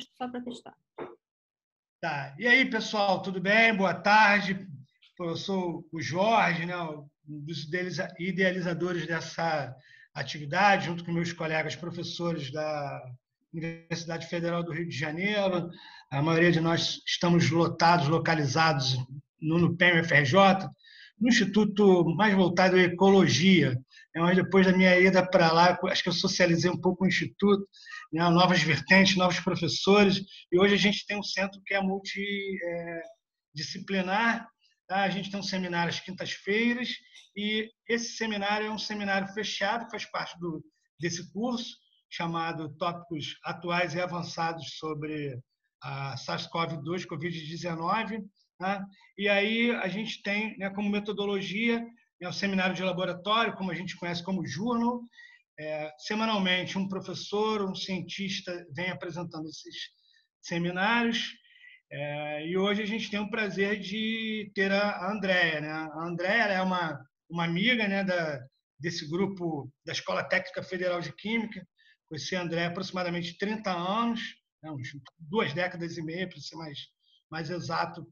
só para testar. Tá. E aí, pessoal, tudo bem? Boa tarde. Eu sou o Jorge, né, um dos idealizadores dessa atividade, junto com meus colegas professores da Universidade Federal do Rio de Janeiro. A maioria de nós estamos localizados no NUPEM UFRJ, no Instituto mais voltado à ecologia. Mas depois da minha ida para lá, acho que eu socializei um pouco o Instituto, né, novas vertentes, novos professores, e hoje a gente tem um centro que é multidisciplinar. Tá? A gente tem um seminário às quintas-feiras, e esse seminário é um seminário fechado, que faz parte desse curso, chamado Tópicos Atuais e Avançados sobre a SARS-CoV-2, Covid-19. Tá? E aí a gente tem, né, como metodologia, o seminário de laboratório, como a gente conhece como journal. Semanalmente, um professor, um cientista vem apresentando esses seminários. E hoje a gente tem o prazer de ter a Andréia. Né? A Andréia é uma amiga, né, desse grupo da Escola Técnica Federal de Química. Conheci a Andréia há aproximadamente 30 anos, né, 2 décadas e meia, para ser mais exato.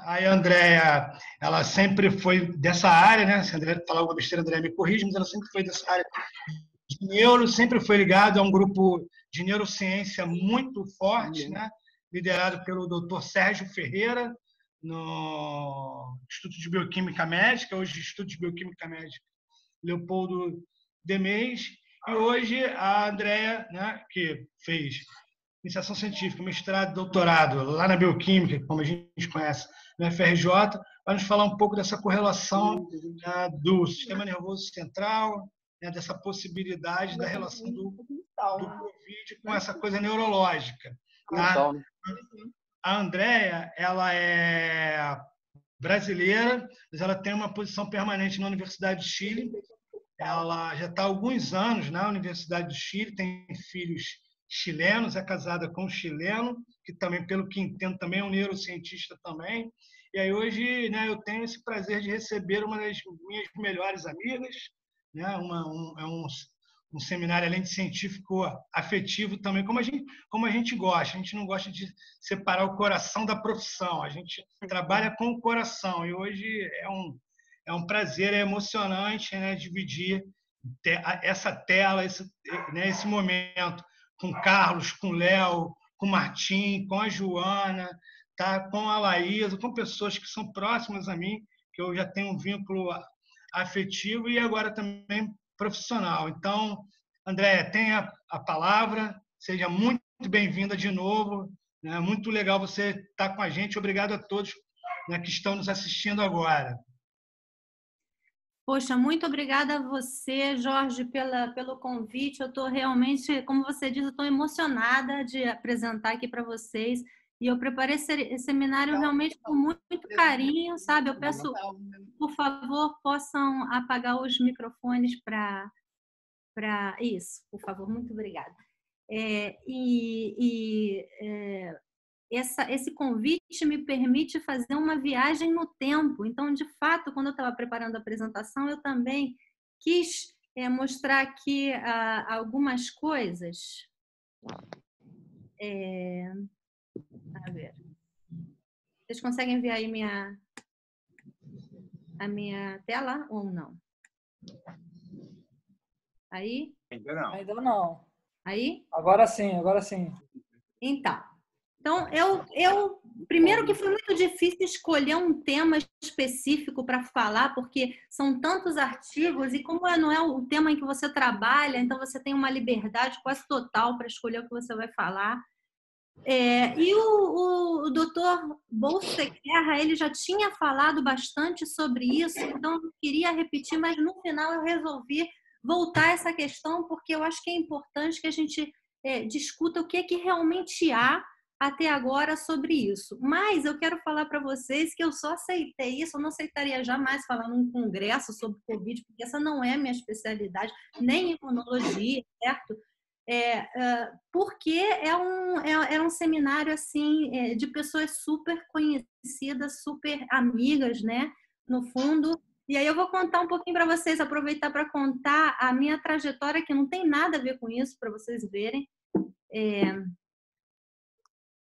Aí a Andréia, ela sempre foi dessa área, né? Se a Andréia falar alguma besteira, a Andréia me corrige, mas ela sempre foi dessa área de neuro, sempre foi ligada a um grupo de neurociência muito forte, né? Liderado pelo Dr. Sérgio Ferreira, no Instituto de Bioquímica Médica, hoje Instituto de Bioquímica Médica Leopoldo Demés, e hoje a Andréia, né, que fez iniciação científica, mestrado, doutorado, lá na Bioquímica, como a gente conhece, no FRJ, vai nos falar um pouco dessa correlação, né, do sistema nervoso central, né, dessa possibilidade da relação do Covid com essa coisa neurológica. Tá? A Andréia, ela é brasileira, mas ela tem uma posição permanente na Universidade do Chile. Ela já está há alguns anos na Universidade do Chile, tem filhos chilenos, é casada com um chileno, que também, pelo que entendo, também é um neurocientista também. E aí hoje, né, eu tenho esse prazer de receber uma das minhas melhores amigas, né, é um seminário, além de científico, afetivo também, como a gente gosta. A gente não gosta de separar o coração da profissão, a gente trabalha com o coração. E hoje é um prazer, é emocionante, né, dividir essa tela, esse momento com o Carlos, com o Léo, com o Martim, com a Joana, tá? Com a Laísa, com pessoas que são próximas a mim, que eu já tenho um vínculo afetivo e agora também profissional. Então, Andréia, tenha a palavra, seja muito bem-vinda de novo, né? Muito legal você estar com a gente. Obrigado a todos, né, que estão nos assistindo agora. Poxa, muito obrigada a você, Jorge, pelo convite. Eu estou realmente, como você diz, eu estou emocionada de apresentar aqui para vocês. E eu preparei esse seminário realmente com muito carinho, sabe? Eu peço, por favor, possam apagar os microfones para isso, por favor. Muito obrigada. Esse convite me permite fazer uma viagem no tempo. Então, de fato, quando eu estava preparando a apresentação, eu também quis mostrar aqui algumas coisas. A ver. Vocês conseguem ver aí a minha tela ou não? Aí? Ainda não. Ainda não. Aí? Agora sim, agora sim. Então, eu primeiro que foi muito difícil escolher um tema específico para falar, porque são tantos artigos e como não é o tema em que você trabalha, então você tem uma liberdade quase total para escolher o que você vai falar. E o doutor Bolsequerra, ele já tinha falado bastante sobre isso, então eu não queria repetir, mas no final eu resolvi voltar a essa questão, porque eu acho que é importante que a gente discuta o que é que realmente há até agora sobre isso. Mas eu quero falar para vocês que eu só aceitei isso, eu não aceitaria jamais falar num congresso sobre Covid, porque essa não é a minha especialidade, nem imunologia, certo? Porque era um seminário assim de pessoas super conhecidas, super amigas, né? No fundo. E aí eu vou contar um pouquinho para vocês, aproveitar para contar a minha trajetória, que não tem nada a ver com isso, para vocês verem.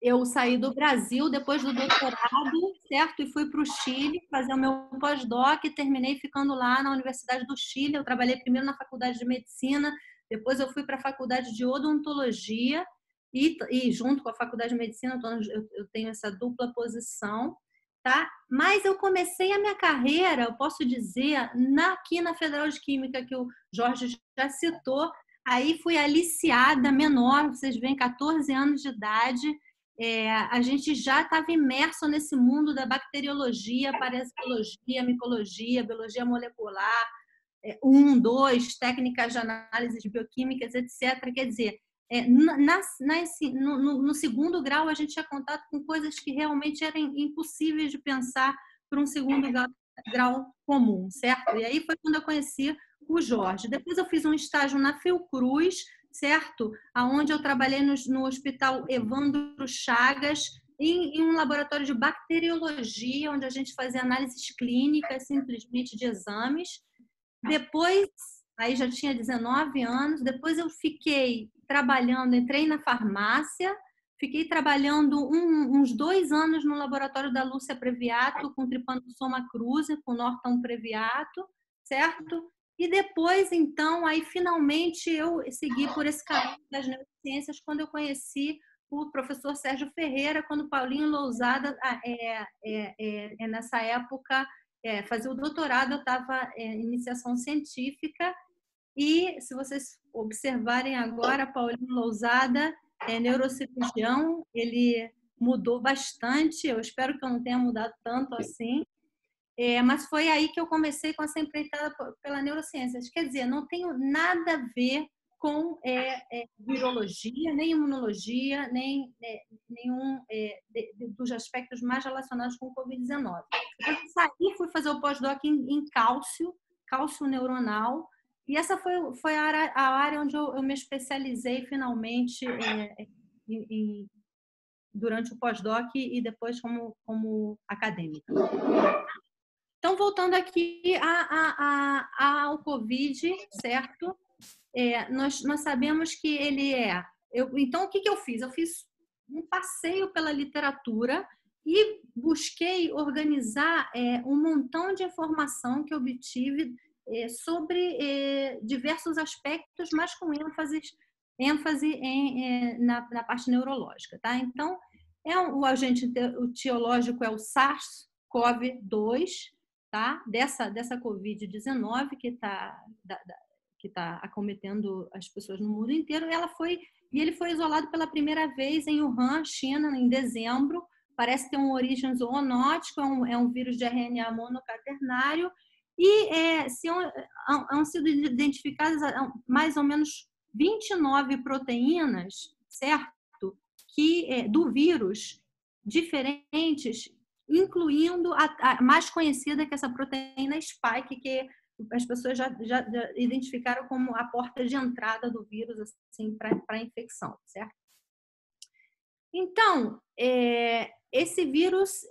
Eu saí do Brasil depois do doutorado, certo? E fui para o Chile fazer o meu pós-doc e terminei ficando lá na Universidade do Chile. Eu trabalhei primeiro na Faculdade de Medicina, depois eu fui para a Faculdade de Odontologia e junto com a Faculdade de Medicina eu tenho essa dupla posição, tá? Mas eu comecei a minha carreira, eu posso dizer, aqui na Federal de Química, que o Jorge já citou. Aí fui aliciada, menor, vocês veem, 14 anos de idade. A gente já estava imerso nesse mundo da bacteriologia, parasitologia, micologia, biologia molecular, 2, técnicas de análise de bioquímicas, etc. Quer dizer, no segundo grau a gente tinha contato com coisas que realmente eram impossíveis de pensar para um segundo grau comum, certo? E aí foi quando eu conheci o Jorge. Depois eu fiz um estágio na Fiocruz, certo? Aonde eu trabalhei no Hospital Evandro Chagas, em um laboratório de bacteriologia, onde a gente fazia análises clínicas, simplesmente de exames. Depois, aí já tinha 19 anos, depois eu fiquei trabalhando, entrei na farmácia, fiquei trabalhando uns 2 anos no laboratório da Lúcia Previato, com Trypanosoma cruzi, com Norton Previato, certo? E depois, então, aí finalmente eu segui por esse caminho das neurociências quando eu conheci o professor Sérgio Ferreira, quando o Paulinho Lousada, nessa época, fazia o doutorado, eu estava em iniciação científica. E, se vocês observarem agora, Paulinho Lousada é neurocirurgião, ele mudou bastante, eu espero que eu não tenha mudado tanto assim. Mas foi aí que eu comecei com essa empreitada pela neurociência. Quer dizer, não tenho nada a ver com virologia, nem imunologia, nem nenhum dos aspectos mais relacionados com o Covid-19. Eu saí, fui fazer o pós-doc em cálcio neuronal, e essa foi a área onde eu me especializei finalmente durante o pós-doc e depois como acadêmica. Então, voltando aqui ao Covid, certo? Nós sabemos que ele então, o que eu fiz? Eu fiz um passeio pela literatura e busquei organizar um montão de informação que eu obtive sobre diversos aspectos, mas com ênfase na parte neurológica, tá? Então, o agente etiológico é o SARS-CoV-2, tá? Dessa Covid-19 que está acometendo as pessoas no mundo inteiro. Ele foi isolado pela primeira vez em Wuhan, China, em dezembro. Parece ter uma origem zoonótica, é um vírus de RNA monocaternário, e han sido identificadas mais ou menos 29 proteínas, certo? Do vírus, diferentes, incluindo a mais conhecida, que é essa proteína spike, que as pessoas já identificaram como a porta de entrada do vírus assim, para a infecção, certo? Então, esse vírus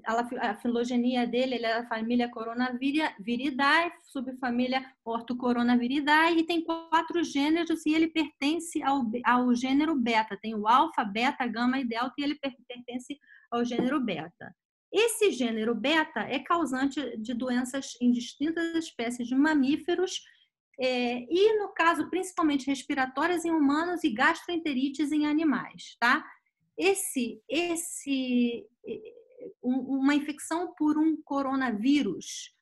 a filogenia dele é da família Coronaviridae, subfamília Orthocoronaviridae, e tem 4 gêneros, e ele pertence ao gênero beta. Tem o alfa, beta, gama e delta, e ele pertence ao gênero beta. Esse gênero beta é causante de doenças em distintas espécies de mamíferos, e, no caso, principalmente respiratórias em humanos e gastroenterites em animais, tá? Uma infecção por um coronavírus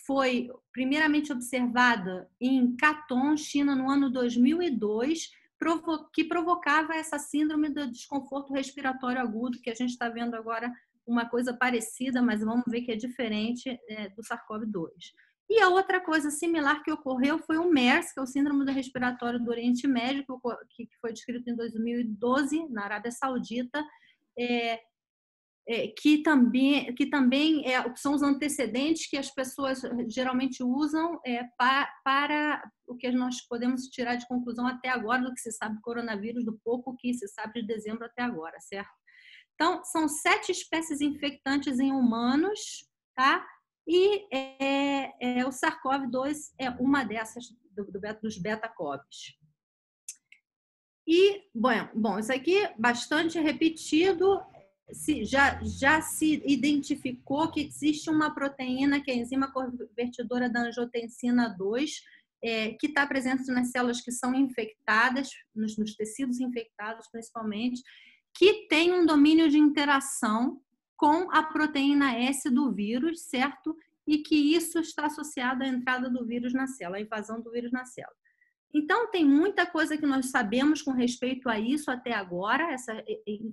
foi primeiramente observada em Canton, China, no ano 2002, que provocava essa síndrome do desconforto respiratório agudo, que a gente está vendo agora uma coisa parecida, mas vamos ver que é diferente do SARS-CoV-2. E a outra coisa similar que ocorreu foi o MERS, que é o Síndrome do Respiratório do Oriente Médio, que foi descrito em 2012, na Arábia Saudita, que também são os antecedentes que as pessoas geralmente usam para o que nós podemos tirar de conclusão até agora do que se sabe do coronavírus, do pouco que se sabe de dezembro até agora, certo? Então, são 7 espécies infectantes em humanos, tá? E o SARS-CoV-2 é uma dessas, dos beta-CoVs. E, bom, isso aqui é bastante repetido. Já se identificou que existe uma proteína, que é a enzima convertidora da angiotensina 2, que está presente nas células que são infectadas, nos tecidos infectados principalmente, que tem um domínio de interação com a proteína S do vírus, certo? E que isso está associado à entrada do vírus na célula, à invasão do vírus na célula. Então, tem muita coisa que nós sabemos com respeito a isso até agora,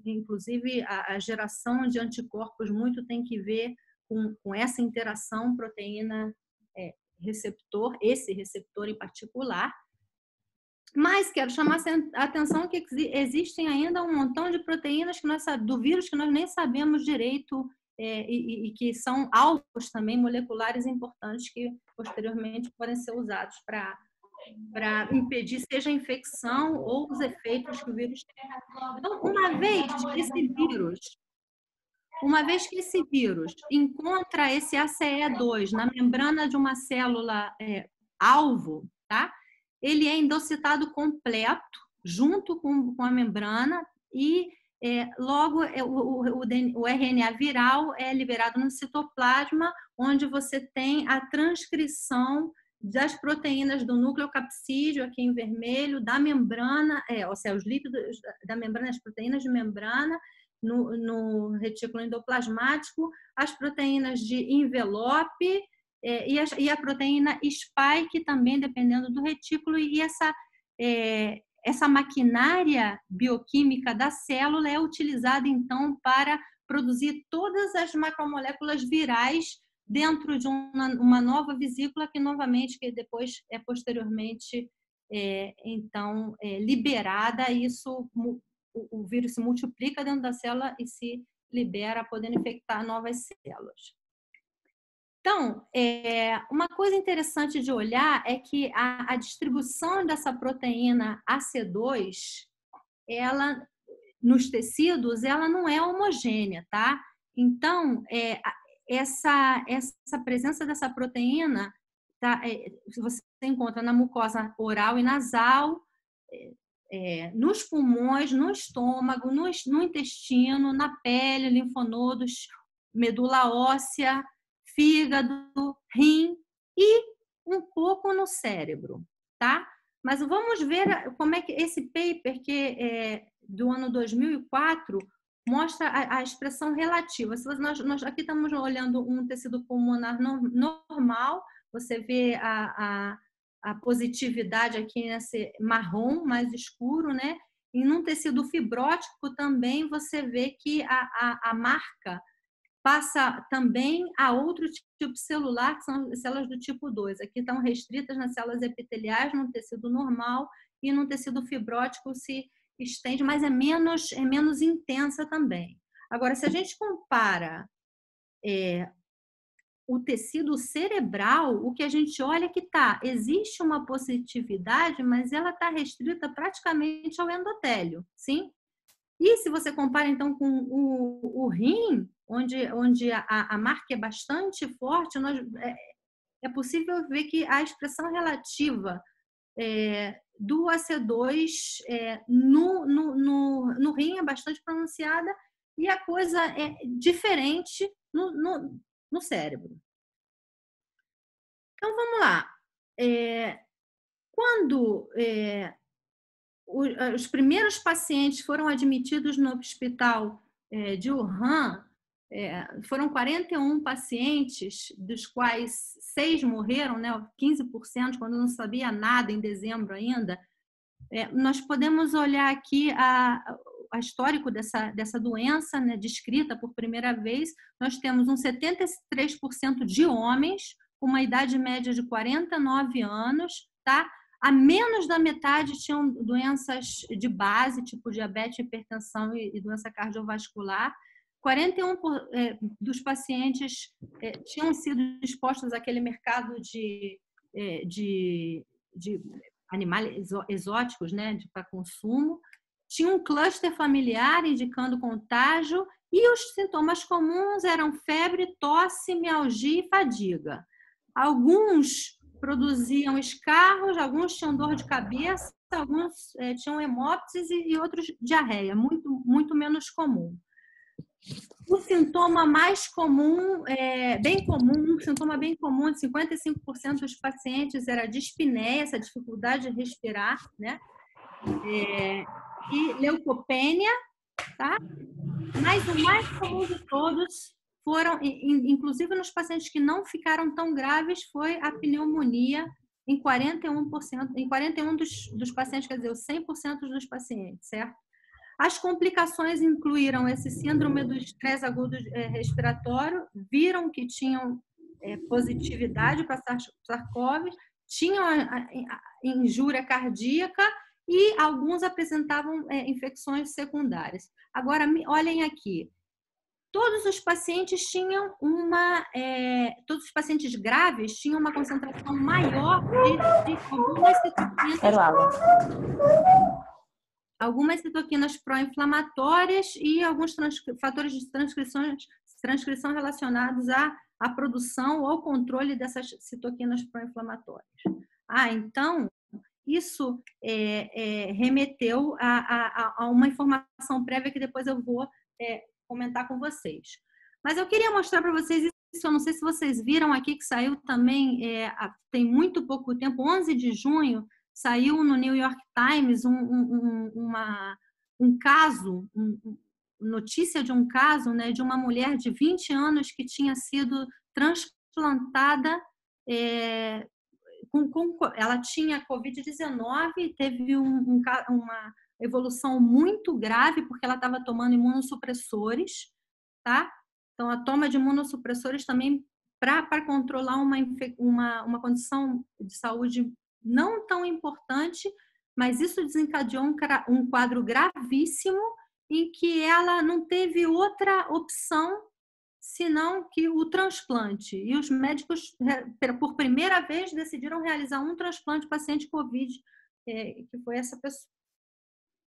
inclusive a geração de anticorpos muito tem que ver com essa interação proteína-receptor, esse receptor em particular. Mas quero chamar a atenção que existem ainda um montão de proteínas do vírus que nós nem sabemos direito e que são alvos também moleculares importantes que posteriormente podem ser usados para impedir seja a infecção ou os efeitos que o vírus tem. Então, uma vez que esse vírus encontra esse ACE2 na membrana de uma célula alvo, tá? Ele é endocitado completo, junto com a membrana, e logo o RNA viral é liberado no citoplasma, onde você tem a transcrição das proteínas do núcleo capsídeo, aqui em vermelho, da membrana, ou seja, os lípidos da membrana, as proteínas de membrana, no retículo endoplasmático, as proteínas de envelope e a proteína spike também, dependendo do retículo, e essa maquinária bioquímica da célula é utilizada, então, para produzir todas as macromoléculas virais dentro de uma nova vesícula que depois é posteriormente liberada, e isso o vírus se multiplica dentro da célula e se libera, podendo infectar novas células. Então, uma coisa interessante de olhar é que a distribuição dessa proteína AC2, ela, nos tecidos, ela não é homogênea, tá? Então, essa presença dessa proteína você encontra na mucosa oral e nasal, nos pulmões, no estômago, no intestino, na pele, linfonodos, medula óssea, fígado, rim e um pouco no cérebro, tá? Mas vamos ver como é que esse paper, que é do ano 2004, mostra a expressão relativa. Nós aqui estamos olhando um tecido pulmonar normal, você vê a positividade aqui nesse marrom mais escuro, né? E num tecido fibrótico também você vê que a marca passa também a outro tipo celular, que são células do tipo 2. Aqui estão restritas nas células epiteliais, no tecido normal, e no tecido fibrótico se estende, mas é menos intensa também. Agora, se a gente compara o tecido cerebral, o que a gente olha é que existe uma positividade, mas ela está restrita praticamente ao endotélio, sim? E se você compara, então, com o rim, onde a marca é bastante forte, é possível ver que a expressão relativa do AC2 no rim é bastante pronunciada, e a coisa é diferente no cérebro. Então, vamos lá. Quando os primeiros pacientes foram admitidos no hospital de Wuhan, foram 41 pacientes, dos quais 6 morreram, né, 15%, quando não sabia nada em dezembro ainda. Nós podemos olhar aqui a histórico dessa doença, né, descrita por primeira vez. Nós temos um 73% de homens, com uma idade média de 49 anos, tá? A menos da metade tinham doenças de base, tipo diabetes, hipertensão e doença cardiovascular. 41% dos pacientes tinham sido expostos àquele mercado de animais exóticos, né, para consumo. Tinha um cluster familiar indicando contágio, e os sintomas comuns eram febre, tosse, mialgia e fadiga. Alguns produziam escarros, alguns tinham dor de cabeça, alguns tinham hemóptise e outros diarreia, muito menos comum. O sintoma mais comum, um sintoma bem comum de 55% dos pacientes era a dispneia, essa dificuldade de respirar, né? E leucopênia, tá? Mas o mais comum de todos foram, inclusive nos pacientes que não ficaram tão graves, foi a pneumonia em 41%, em 41 dos pacientes, quer dizer, os 100% dos pacientes, certo? As complicações incluíram esse síndrome do estresse agudo respiratório, viram que tinham positividade para SARS-CoV, tinham injúria cardíaca e alguns apresentavam infecções secundárias. Agora, olhem aqui. Todos os pacientes todos os pacientes graves tinham uma concentração maior de algumas citoquinas pró-inflamatórias e alguns fatores de transcrição relacionados à produção ou controle dessas citoquinas pró-inflamatórias. Então, isso remeteu a uma informação prévia que depois eu vou comentar com vocês. Mas eu queria mostrar para vocês isso, eu não sei se vocês viram aqui que saiu também, tem muito pouco tempo, 11 de junho, saiu no New York Times notícia de um caso, né, de uma mulher de 20 anos que tinha sido transplantada, ela tinha Covid-19 e teve uma evolução muito grave porque ela estava tomando imunossupressores, tá? Então, a toma de imunossupressores também para controlar uma condição de saúde não tão importante, mas isso desencadeou um quadro gravíssimo em que ela não teve outra opção senão que o transplante. E os médicos, por primeira vez, decidiram realizar um transplante paciente COVID, que foi essa pessoa.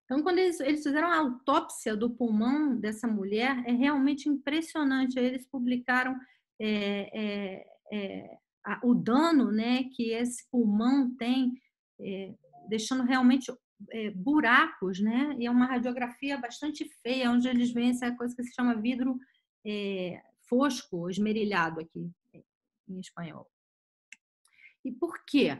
Então, quando eles fizeram a autópsia do pulmão dessa mulher, é realmente impressionante. Eles publicaram o dano, né, que esse pulmão tem, deixando realmente buracos, né? E é uma radiografia bastante feia, onde eles veem essa coisa que se chama vidro fosco, esmerilhado aqui em espanhol. E por quê?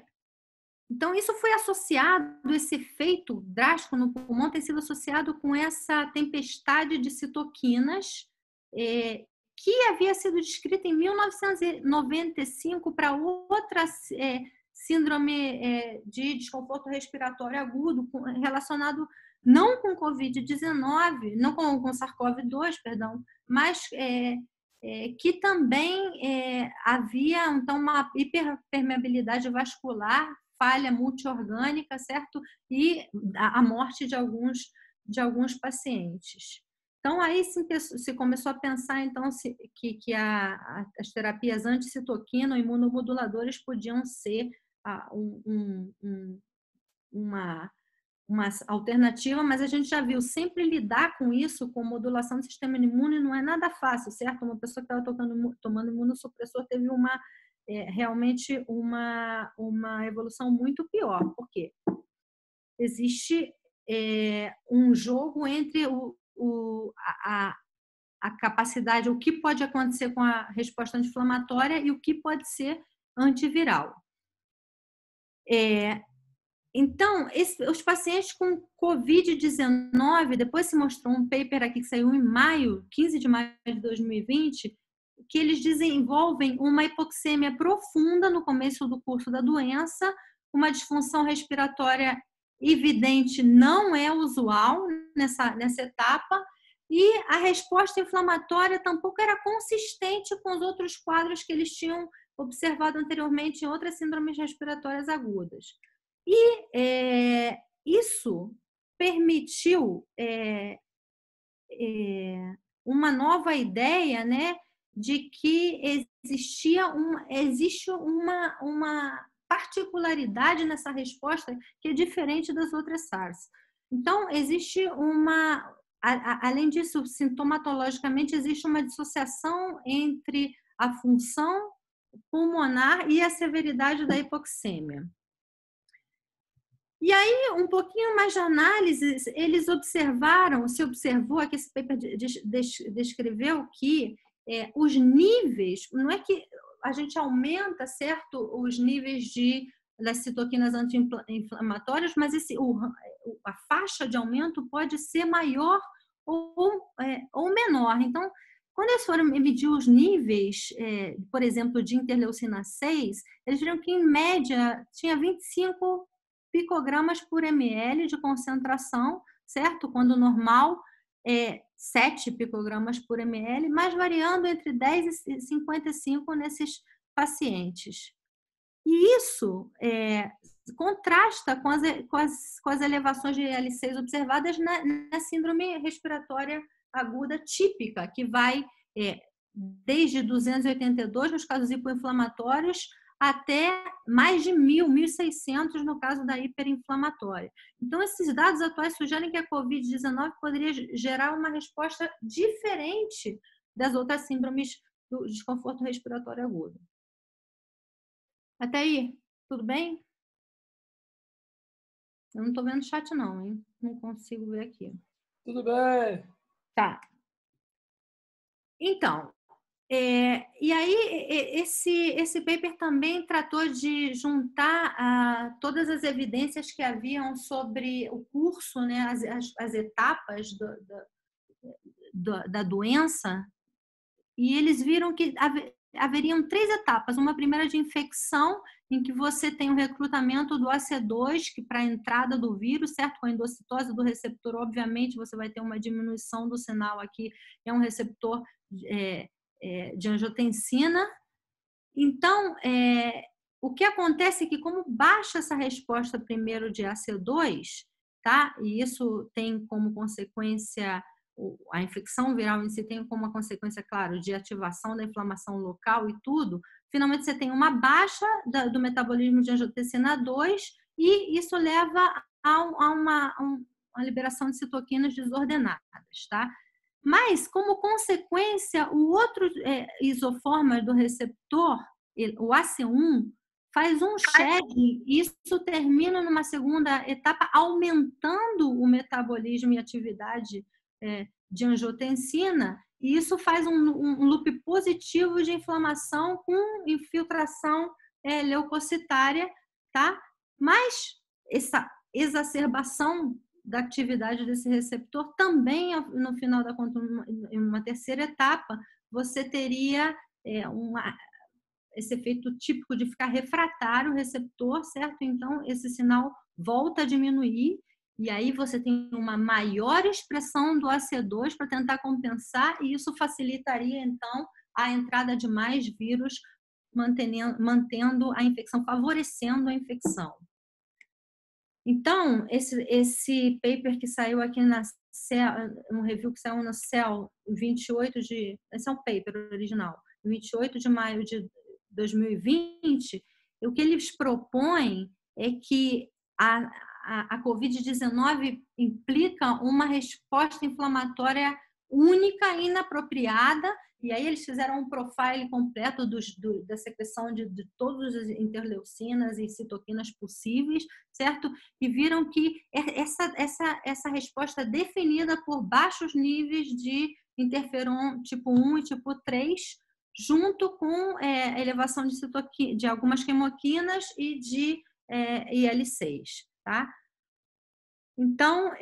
Então, isso foi associado, esse efeito drástico no pulmão tem sido associado com essa tempestade de citoquinas que havia sido descrita em 1995 para outra síndrome de desconforto respiratório agudo relacionado não com Covid-19, não com SARS-CoV-2, perdão, mas que também havia então uma hiperpermeabilidade vascular, falha multiorgânica, certo? E a morte de alguns pacientes. Então, aí se começou a pensar então, que as terapias anticitoquina ou imunomoduladores podiam ser uma alternativa, mas a gente já viu, sempre lidar com isso, com modulação do sistema imune, não é nada fácil, certo? Uma pessoa que estava tomando imunossupressor teve realmente uma evolução muito pior. Por quê? Existe um jogo entre a capacidade, o que pode acontecer com a resposta anti-inflamatória e o que pode ser antiviral. Então, os pacientes com Covid-19, depois se mostrou um paper aqui que saiu em 15 de maio de 2020, que eles desenvolvem uma hipoxêmia profunda no começo do curso da doença, uma disfunção respiratória evidente não é usual nessa etapa, e a resposta inflamatória tampouco era consistente com os outros quadros que eles tinham observado anteriormente em outras síndromes respiratórias agudas. E isso permitiu uma nova ideia, né, de que existe uma particularidade nessa resposta que é diferente das outras SARS. Então, existe além disso, sintomatologicamente, existe uma dissociação entre a função pulmonar e a severidade da hipoxêmia. E aí, um pouquinho mais de análise, eles se observou, aqui esse paper descreveu que os níveis, não é que a gente aumenta, certo, os níveis das citoquinas anti-inflamatórias, mas a faixa de aumento pode ser maior ou menor. Então, quando eles foram medir os níveis, por exemplo, de interleucina 6, eles viram que, em média, tinha 25 picogramas por ml de concentração, certo? Quando o normal é 7 picogramas por ml, mas variando entre 10 e 55 nesses pacientes. E isso contrasta com as elevações de IL-6 observadas na síndrome respiratória aguda típica, que vai desde 282 nos casos hipoinflamatórios até mais de 1.600 no caso da hiperinflamatória. Então, esses dados atuais sugerem que a COVID-19 poderia gerar uma resposta diferente das outras síndromes do desconforto respiratório agudo. Até aí, tudo bem? Eu não estou vendo o chat não, hein? Não consigo ver aqui. Tudo bem. Tá. Então, e aí esse paper também tratou de juntar todas as evidências que haviam sobre o curso, né, as etapas da doença, e eles viram que haveriam 3 etapas. Uma primeira de infecção, em que você tem o recrutamento do AC2, que para a entrada do vírus, certo? Com a endocitose do receptor, obviamente, você vai ter uma diminuição do sinal aqui, é um receptor de angiotensina. Então, o que acontece é que, como baixa essa resposta primeiro de AC2, tá? E isso tem como consequência, a infecção viral em si tem como uma consequência, claro, de ativação da inflamação local e tudo, finalmente você tem uma baixa do metabolismo de angiotensina 2 e isso leva a uma liberação de citoquinas desordenadas, tá? Mas, como consequência, o outro isoforma do receptor, o AC1, faz um shedding e isso termina numa segunda etapa, aumentando o metabolismo e atividade de angiotensina, e isso faz um loop positivo de inflamação com infiltração leucocitária, tá? Mas essa exacerbação da atividade desse receptor também, no final da conta, em uma terceira etapa, você teria esse efeito típico de ficar refratário o receptor, certo? Então, esse sinal volta a diminuir e aí você tem uma maior expressão do AC2 para tentar compensar e isso facilitaria, então, a entrada de mais vírus, mantendo a infecção, favorecendo a infecção. Então, esse paper que saiu aqui um review que saiu no Cell, esse é um paper original, 28 de maio de 2020, o que eles propõem é que a COVID-19 implica uma resposta inflamatória única e inapropriada, e aí eles fizeram um profile completo da secreção de todas as interleucinas e citoquinas possíveis, certo? E viram que essa resposta é definida por baixos níveis de interferon tipo 1 e tipo 3, junto com elevação de algumas quimoquinas e de IL-6, tá? Então,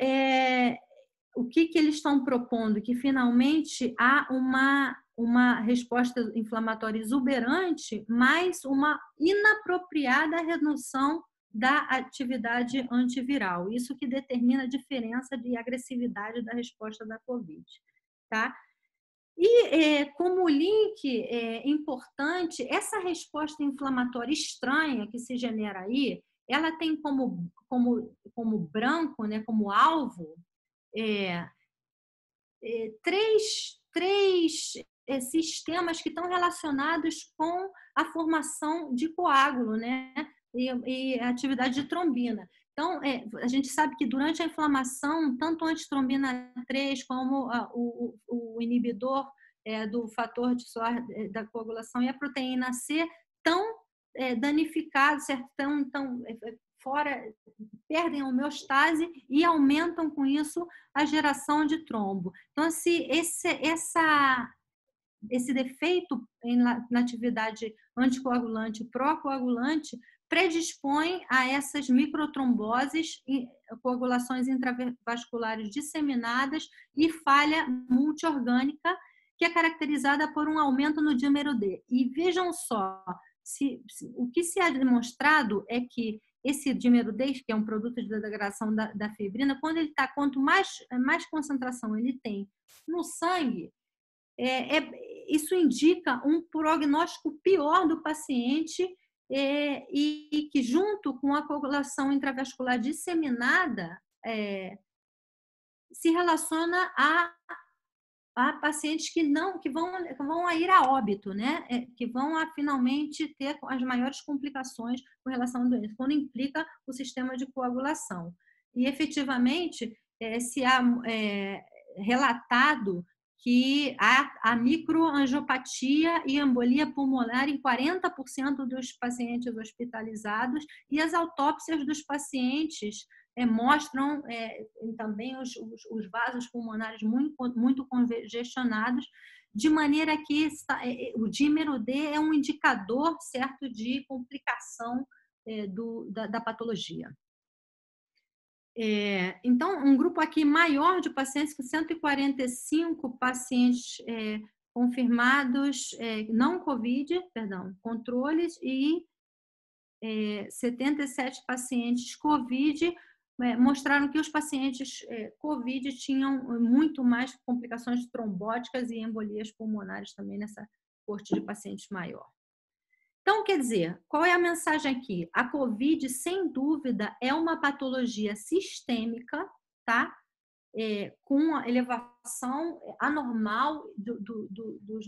o que eles estão propondo? Que finalmente há uma resposta inflamatória exuberante, mas uma inapropriada redução da atividade antiviral. Isso que determina a diferença de agressividade da resposta da COVID, tá? E como link importante, essa resposta inflamatória estranha que se genera aí, ela tem como branco, né, como alvo, três sistemas que estão relacionados com a formação de coágulo, né, e a atividade de trombina. Então, a gente sabe que durante a inflamação, tanto a antitrombina 3 como o inibidor do fator tissular da coagulação e a proteína C estão danificados, certo? fora, perdem a homeostase e aumentam com isso a geração de trombo. Então, esse defeito na atividade anticoagulante e pró-coagulante predispõe a essas microtromboses, coagulações intravasculares disseminadas e falha multiorgânica, que é caracterizada por um aumento no dímero D. E vejam só, o que se é demonstrado é que esse dímero D, que é um produto de degradação da fibrina, quanto mais concentração ele tem no sangue, isso indica um prognóstico pior do paciente, e que, junto com a coagulação intravascular disseminada, se relaciona a pacientes que vão ir a óbito, né? Que vão finalmente ter as maiores complicações com relação à doença, quando implica o sistema de coagulação. E, efetivamente, se há relatado que há microangiopatia e embolia pulmonar em 40% dos pacientes hospitalizados, e as autópsias dos pacientes mostram também os vasos pulmonares muito congestionados, de maneira que o dímero D é um indicador certo de complicação da patologia. Então, um grupo aqui maior de pacientes, com 145 pacientes confirmados, não COVID, controles, e 77 pacientes COVID, mostraram que os pacientes COVID tinham muito mais complicações trombóticas e embolias pulmonares também nessa coorte de pacientes maior. Então, quer dizer, qual é a mensagem aqui? A COVID, sem dúvida, é uma patologia sistêmica, tá? Com a elevação anormal dos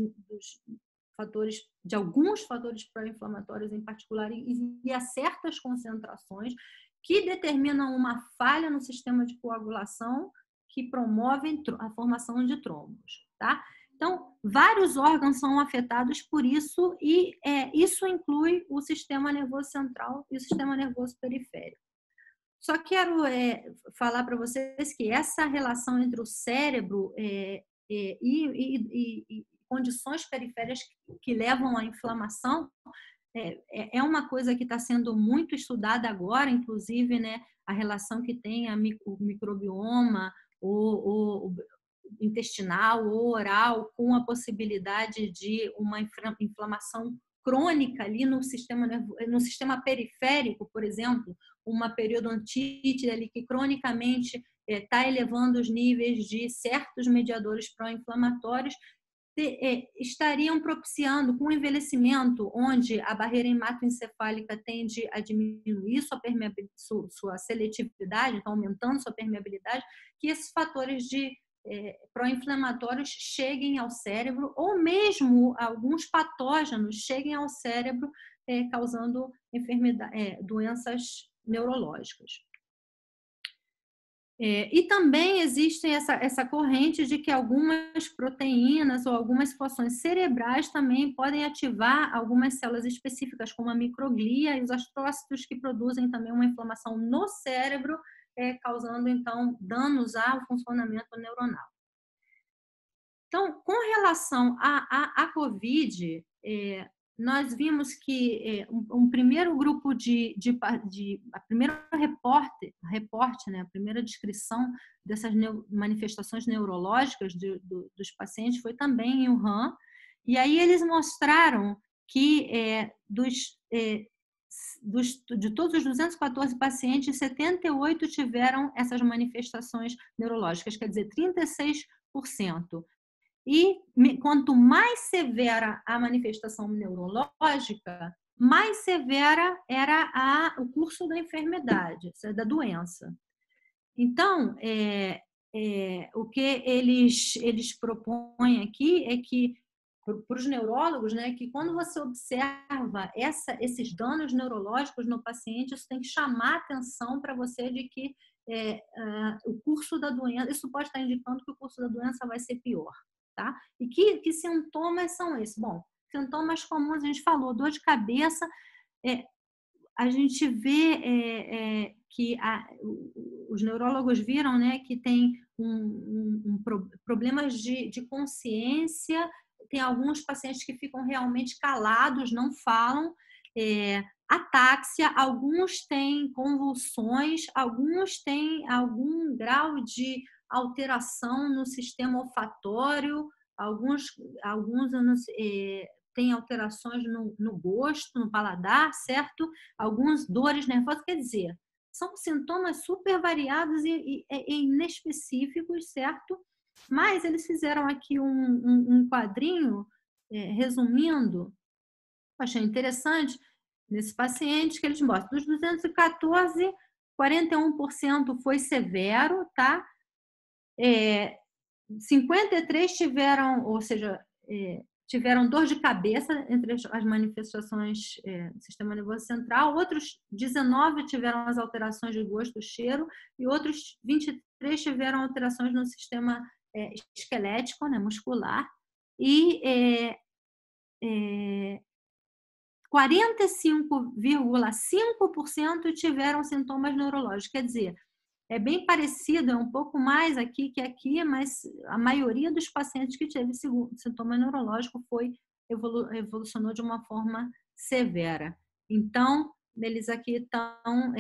fatores, de alguns fatores pró-inflamatórios em particular, e a certas concentrações que determinam uma falha no sistema de coagulação que promovem a formação de trombos, tá? Então, vários órgãos são afetados por isso, e isso inclui o sistema nervoso central e o sistema nervoso periférico. Só quero falar para vocês que essa relação entre o cérebro e condições periféricas que levam à inflamação é uma coisa que está sendo muito estudada agora, inclusive, né, a relação que tem o microbioma, o intestinal ou oral, com a possibilidade de uma inflamação crônica ali no sistema periférico, por exemplo, uma periodontite ali que cronicamente está elevando os níveis de certos mediadores pró-inflamatórios, estariam propiciando, com o envelhecimento, onde a barreira hematoencefálica tende a diminuir sua seletividade, então aumentando sua permeabilidade, que esses fatores pró-inflamatórios cheguem ao cérebro, ou mesmo alguns patógenos cheguem ao cérebro, causando doenças neurológicas. E também existe essa corrente de que algumas proteínas ou algumas situações cerebrais também podem ativar algumas células específicas, como a microglia e os astrócitos, que produzem também uma inflamação no cérebro, causando, então, danos ao funcionamento neuronal. Então, com relação à COVID, nós vimos que um primeiro grupo a primeira reporte, né, a primeira descrição dessas manifestações neurológicas dos pacientes foi também em Wuhan, e aí eles mostraram que de todos os 214 pacientes, 78 tiveram essas manifestações neurológicas, quer dizer, 36%. E quanto mais severa a manifestação neurológica, mais severa era o curso da enfermidade, da doença. Então, o que eles propõem aqui é que, para os neurólogos, né, que quando você observa esses danos neurológicos no paciente, isso tem que chamar a atenção para você de que o curso da doença, isso pode estar indicando que o curso da doença vai ser pior. Tá? E que sintomas são esses? Bom, sintomas comuns, a gente falou, dor de cabeça, a gente vê que os neurólogos viram, né, que tem problemas de consciência, tem alguns pacientes que ficam realmente calados, não falam, atáxia, alguns têm convulsões, alguns têm algum grau de alteração no sistema olfatório, alguns têm alterações no gosto, no paladar, certo? Alguns dores nervosas, quer dizer, são sintomas super variados e inespecíficos, certo? Mas eles fizeram aqui um quadrinho, resumindo, achei interessante, nesse paciente, que eles mostram, dos 214, 41% foi severo, tá? 53 tiveram, ou seja, tiveram dor de cabeça entre as manifestações do sistema nervoso central, outros 19 tiveram as alterações de gosto, cheiro, e outros 23 tiveram alterações no sistema esquelético, né, muscular, e 45,5% tiveram sintomas neurológicos. Quer dizer, é bem parecido, é um pouco mais aqui que aqui, mas a maioria dos pacientes que teve sintoma neurológico evolucionou de uma forma severa. Então, eles aqui estão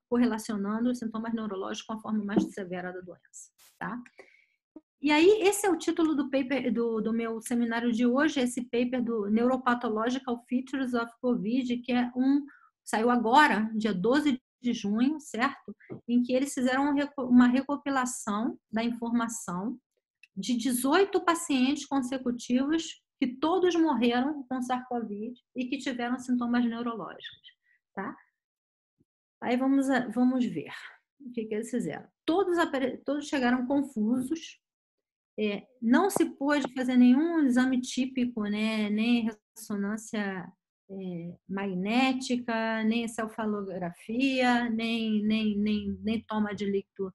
correlacionando os sintomas neurológicos com a forma mais severa da doença, tá? E aí, esse é o título do paper do meu seminário de hoje, esse paper do Neuropathological Features of COVID, que saiu agora, dia 12 de junho, certo? Em que eles fizeram uma recopilação da informação de 18 pacientes consecutivos que todos morreram com SARS-CoV e que tiveram sintomas neurológicos, tá? Aí vamos ver o que eles fizeram. Todos chegaram confusos, não se pôde fazer nenhum exame típico, né? Nem ressonância magnética, nem encefalografia, nem toma de líquido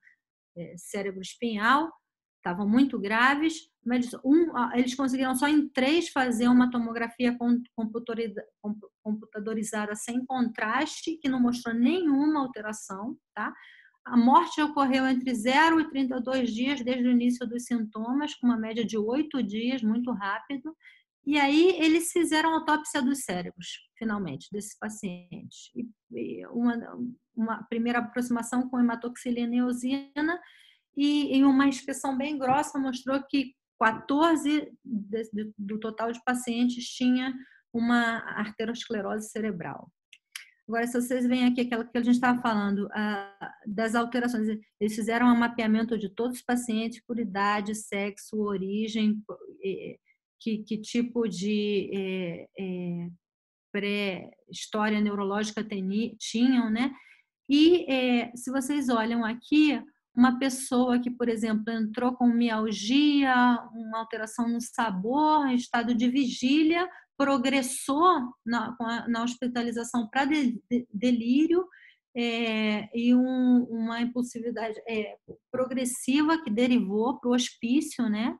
cérebro-espinhal, estavam muito graves, mas eles conseguiram só em 3 fazer uma tomografia computadorizada sem contraste, que não mostrou nenhuma alteração, tá? A morte ocorreu entre 0 e 32 dias desde o início dos sintomas, com uma média de 8 dias, muito rápido. E aí eles fizeram autópsia dos cérebros, finalmente, desses pacientes. E uma primeira aproximação com hematoxilina e eosina, e uma inspeção bem grossa mostrou que 14 do total de pacientes tinha uma arteriosclerose cerebral. Agora, se vocês veem aqui aquela que a gente estava falando, das alterações, eles fizeram um mapeamento de todos os pacientes por idade, sexo, origem, que tipo de pré-história neurológica tinham, né? E se vocês olham aqui, uma pessoa que, por exemplo, entrou com mialgia, uma alteração no sabor, estado de vigília, progressou na hospitalização para delírio e uma impulsividade progressiva que derivou para o hospício, né?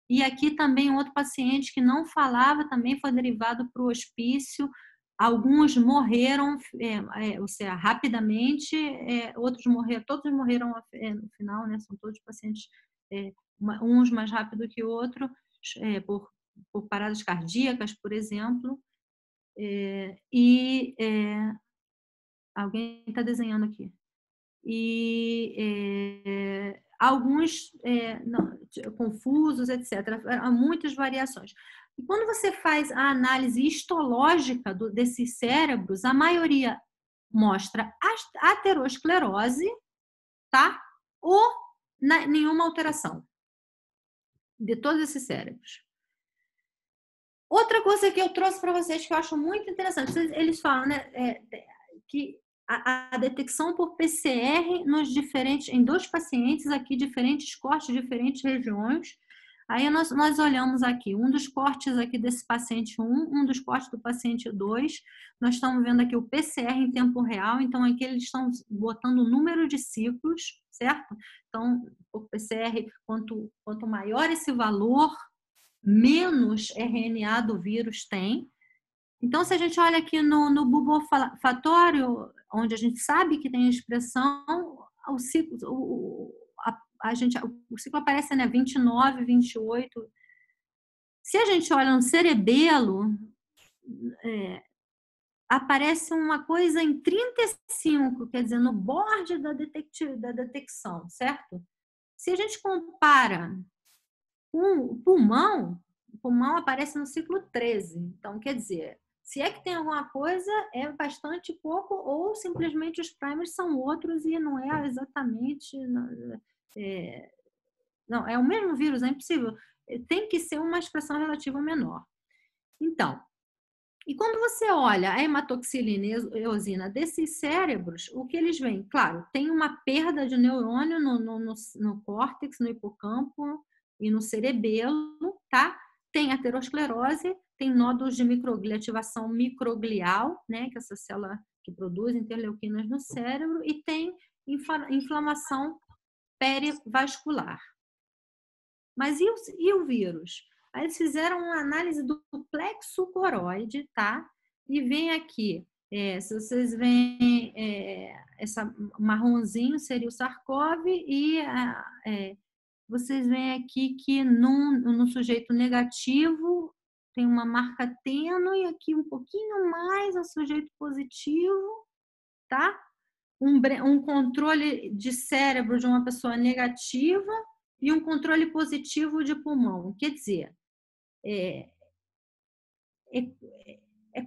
E aqui também outro paciente que não falava também foi derivado para o hospício. Alguns morreram, ou seja, rapidamente, outros morreram, todos morreram no final, né? São todos pacientes, uns mais rápido que outros, por paradas cardíacas, por exemplo. Alguém está desenhando aqui. E alguns confusos, etc. Há muitas variações. E quando você faz a análise histológica desses cérebros, a maioria mostra aterosclerose, tá? Ou nenhuma alteração de todos esses cérebros. Outra coisa que eu trouxe para vocês que eu acho muito interessante, eles falam, né, que a detecção por PCR em 2 pacientes aqui, diferentes cortes, diferentes regiões. Aí nós olhamos aqui, um dos cortes aqui desse paciente 1, um dos cortes do paciente 2. Nós estamos vendo aqui o PCR em tempo real, então aqui eles estão botando o número de ciclos, certo? Então, por PCR, quanto maior esse valor, menos RNA do vírus tem. Então, se a gente olha aqui no bulbo olfatório, onde a gente sabe que tem expressão, o ciclo, o ciclo aparece, né, 29, 28. Se a gente olha no cerebelo, aparece uma coisa em 35, quer dizer, no borde da detecção, certo? Se a gente compara com o pulmão aparece no ciclo 13. Então, quer dizer, se é que tem alguma coisa, é bastante pouco, ou simplesmente os primers são outros e não é exatamente... Não, é o mesmo vírus, é impossível. Tem que ser uma expressão relativa menor. Então, e quando você olha a hematoxilina e eosina desses cérebros, o que eles veem? Claro, tem uma perda de neurônio no córtex, no hipocampo e no cerebelo, tá? Tem aterosclerose, tem nódulos de microglia, ativação microglial, né? Que é essa célula que produz interleuquinas no cérebro, e tem inflamação perivascular. Mas e o vírus? Aí eles fizeram uma análise do plexo coroide, tá? E vem aqui, se vocês veem, essa marronzinho seria o SARS-CoV, e vocês veem aqui que no sujeito negativo tem uma marca tênue, aqui um pouquinho mais o sujeito positivo, tá? Um controle de cérebro de uma pessoa negativa e um controle positivo de pulmão. Quer dizer, é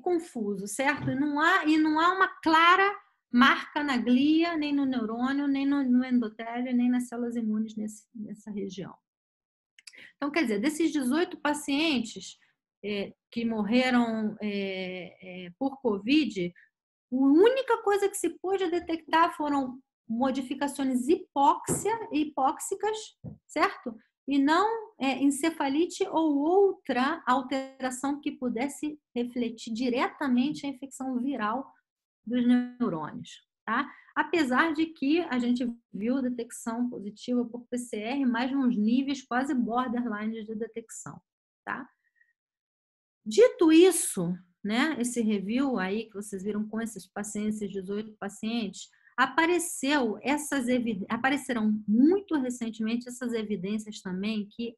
confuso, certo? E não há uma clara marca na glia, nem no neurônio, nem no endotélio, nem nas células imunes nessa região. Então, quer dizer, desses 18 pacientes que morreram por Covid, a única coisa que se pôde detectar foram modificações hipóxicas, certo? E não encefalite ou outra alteração que pudesse refletir diretamente a infecção viral dos neurônios, tá? Apesar de que a gente viu detecção positiva por PCR, mas nos níveis quase borderline de detecção, tá? Dito isso, né, esse review aí que vocês viram com esses pacientes, esses 18 pacientes, apareceram muito recentemente essas evidências também que,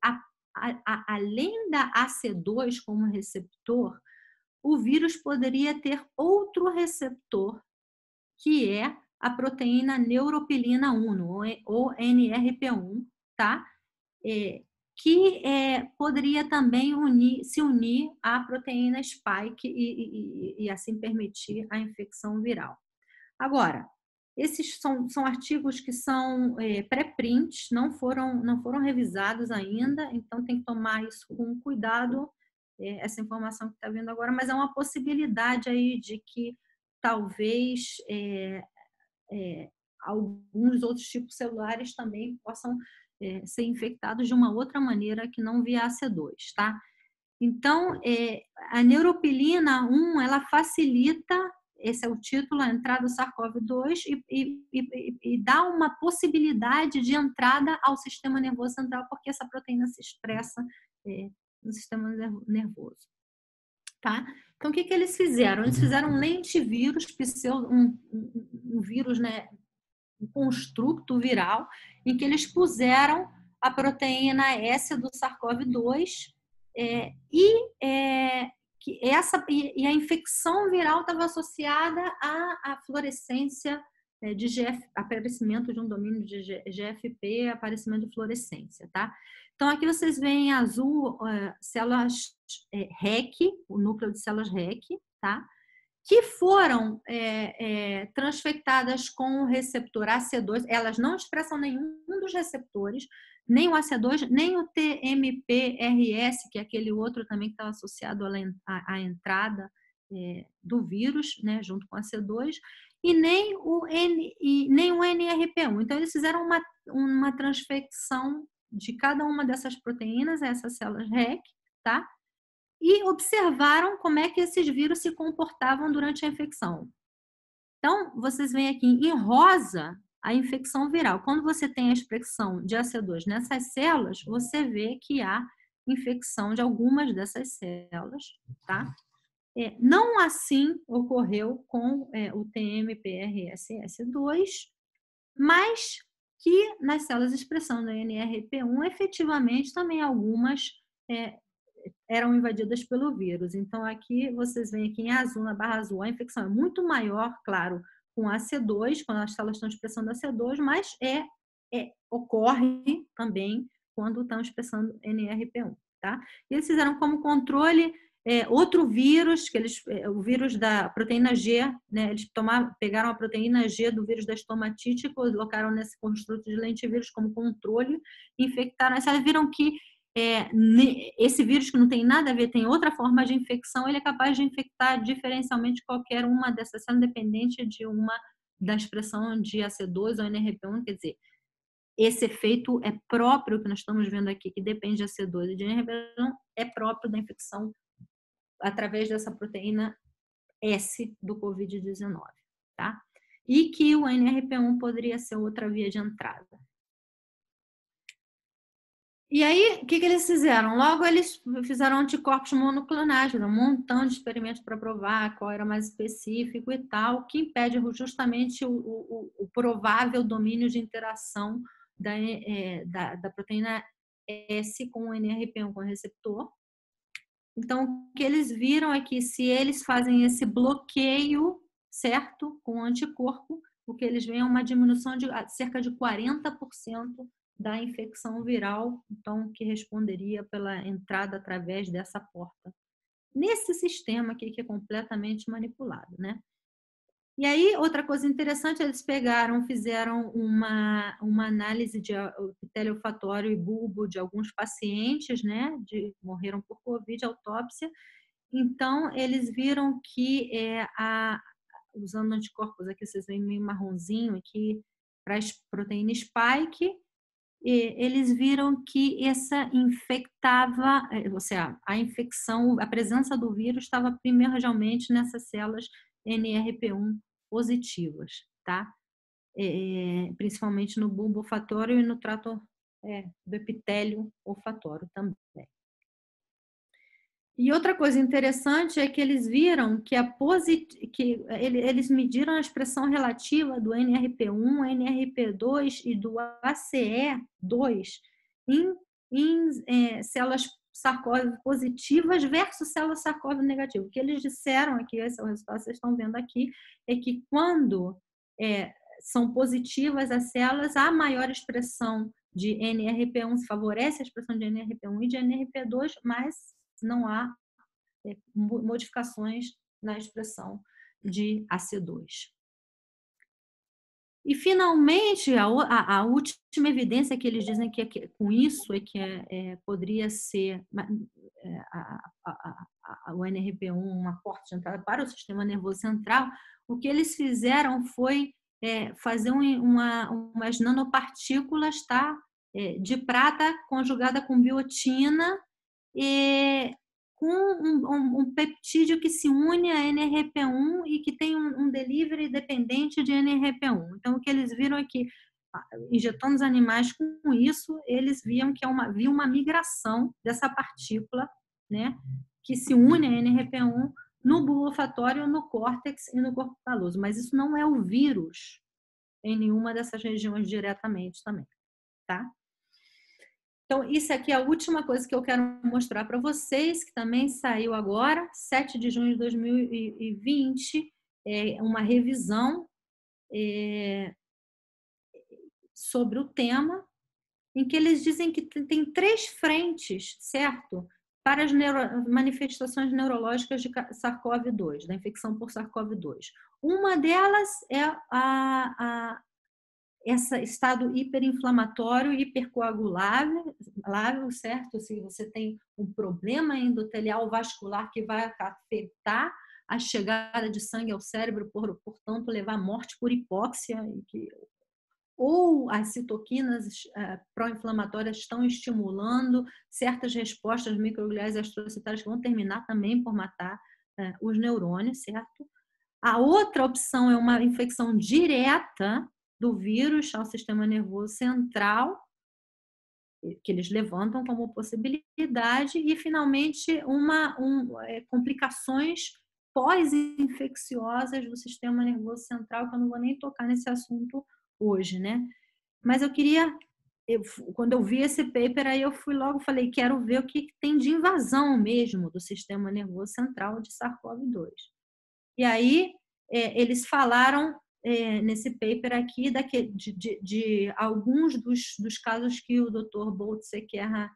além da AC2 como receptor, o vírus poderia ter outro receptor, que é a proteína neuropilina 1, ou NRP1, tá? Que poderia também se unir à proteína spike e assim permitir a infecção viral. Agora, esses são artigos que são pré-prints, não foram revisados ainda, então tem que tomar isso com cuidado, essa informação que está vindo agora, mas é uma possibilidade aí de que talvez alguns outros tipos celulares também possam ser infectados de uma outra maneira que não via AC2, tá? Então, a neuropilina 1, ela facilita, esse é o título, a entrada do SARS-CoV-2 e dá uma possibilidade de entrada ao sistema nervoso central, porque essa proteína se expressa no sistema nervoso, tá? Então, o que eles fizeram? Eles fizeram um lentivírus, um vírus, né, um construto viral, em que eles puseram a proteína S do SARS-CoV-2 e a infecção viral estava associada à fluorescência de aparecimento de um domínio de GFP, aparecimento de fluorescência, tá? Então, aqui vocês veem em azul células REC, o núcleo de células REC, tá? Que foram transfectadas com o receptor AC2, elas não expressam nenhum dos receptores, nem o AC2, nem o TMPRS, que é aquele outro também que estava associado à entrada do vírus, né, junto com o AC2, e nem o NRP1. Então, eles fizeram uma transfecção de cada uma dessas proteínas, essas células REC, tá? E observaram como é que esses vírus se comportavam durante a infecção. Então, vocês veem aqui em rosa a infecção viral. Quando você tem a expressão de AC2 nessas células, você vê que há infecção de algumas dessas células, tá? Não assim ocorreu com o TMPRSS2, mas que nas células de expressão da NRP1, efetivamente, também algumas eram invadidas pelo vírus. Então, aqui, vocês veem aqui em azul, na barra azul, a infecção é muito maior, claro, com a C2, quando as células estão expressando a C2, mas ocorre também quando estão expressando NRP1, tá? E eles fizeram como controle outro vírus, o vírus da proteína G, né? Eles pegaram a proteína G do vírus da estomatite e colocaram nesse construto de lentivírus como controle, infectaram as células, viram que esse vírus, que não tem nada a ver, tem outra forma de infecção, ele é capaz de infectar diferencialmente qualquer uma dessas células, independente da expressão de AC2 ou NRP1, quer dizer, esse efeito é próprio que nós estamos vendo aqui, que depende de AC2 e de NRP1, é próprio da infecção através dessa proteína S do Covid-19, tá? E que o NRP1 poderia ser outra via de entrada. E aí, o que eles fizeram? Logo, eles fizeram anticorpos monoclonais, um montão de experimentos para provar qual era mais específico e tal, que impede justamente o provável domínio de interação da proteína S com o NRP1, com o receptor. Então, o que eles viram é que se eles fazem esse bloqueio, certo, com o anticorpo, o que eles veem é uma diminuição de cerca de 40% da infecção viral, então, que responderia pela entrada através dessa porta. Nesse sistema aqui, que é completamente manipulado, né? E aí, outra coisa interessante, eles fizeram uma análise de epitélio olfatório e bulbo de alguns pacientes, né? Morreram por Covid, autópsia. Então, eles viram que, usando anticorpos, aqui vocês veem meio marronzinho aqui, para a proteína spike, eles viram que essa infectava, ou seja, a infecção, a presença do vírus estava primordialmente nessas células NRP1 positivas, tá? Principalmente no bulbo olfatório e no trato do epitélio olfatório também. E outra coisa interessante é que eles viram que eles mediram a expressão relativa do NRP1, NRP2 e do ACE2 em células sarcóide positivas versus células sarcóide negativas. O que eles disseram aqui, esse é o resultado que vocês estão vendo aqui, é que quando são positivas as células, há maior expressão de NRP1, se favorece a expressão de NRP1 e de NRP2, mas não há modificações na expressão de AC2. E, finalmente, a última evidência que eles dizem que com isso poderia ser o NRP1 uma porta de entrada para o sistema nervoso central, o que eles fizeram foi fazer umas nanopartículas, tá? De prata conjugada com biotina, com um peptídeo que se une a NRP1 e que tem um delivery dependente de NRP1. Então, o que eles viram é que, injetando os animais com isso, eles viam que havia uma migração dessa partícula, né, que se une a NRP1 no bulbo olfatório, no córtex e no corpo caloso. Mas isso não é o vírus em nenhuma dessas regiões diretamente também, tá? Então, isso aqui é a última coisa que eu quero mostrar para vocês, que também saiu agora, 7 de junho de 2020, uma revisão sobre o tema, em que eles dizem que tem 3 frentes, certo? Para as manifestações neurológicas de SARS-CoV-2, da infecção por SARS-CoV-2. Uma delas é esse estado hiperinflamatório, hipercoagulável, certo? Se você tem um problema endotelial vascular que vai afetar a chegada de sangue ao cérebro, portanto, levar à morte por hipóxia, ou as citoquinas pró-inflamatórias estão estimulando certas respostas microgliais astrocitárias que vão terminar também por matar os neurônios, certo? A outra opção é uma infecção direta do vírus ao sistema nervoso central, que eles levantam como possibilidade, e, finalmente, complicações pós-infecciosas do sistema nervoso central, que eu não vou nem tocar nesse assunto hoje, né? Mas eu queria, quando eu vi esse paper, aí eu fui logo, falei, quero ver o que tem de invasão mesmo do sistema nervoso central de SARS-CoV-2. E aí, eles falaram nesse paper aqui de alguns dos casos que o Dr. Bolt-Sequeira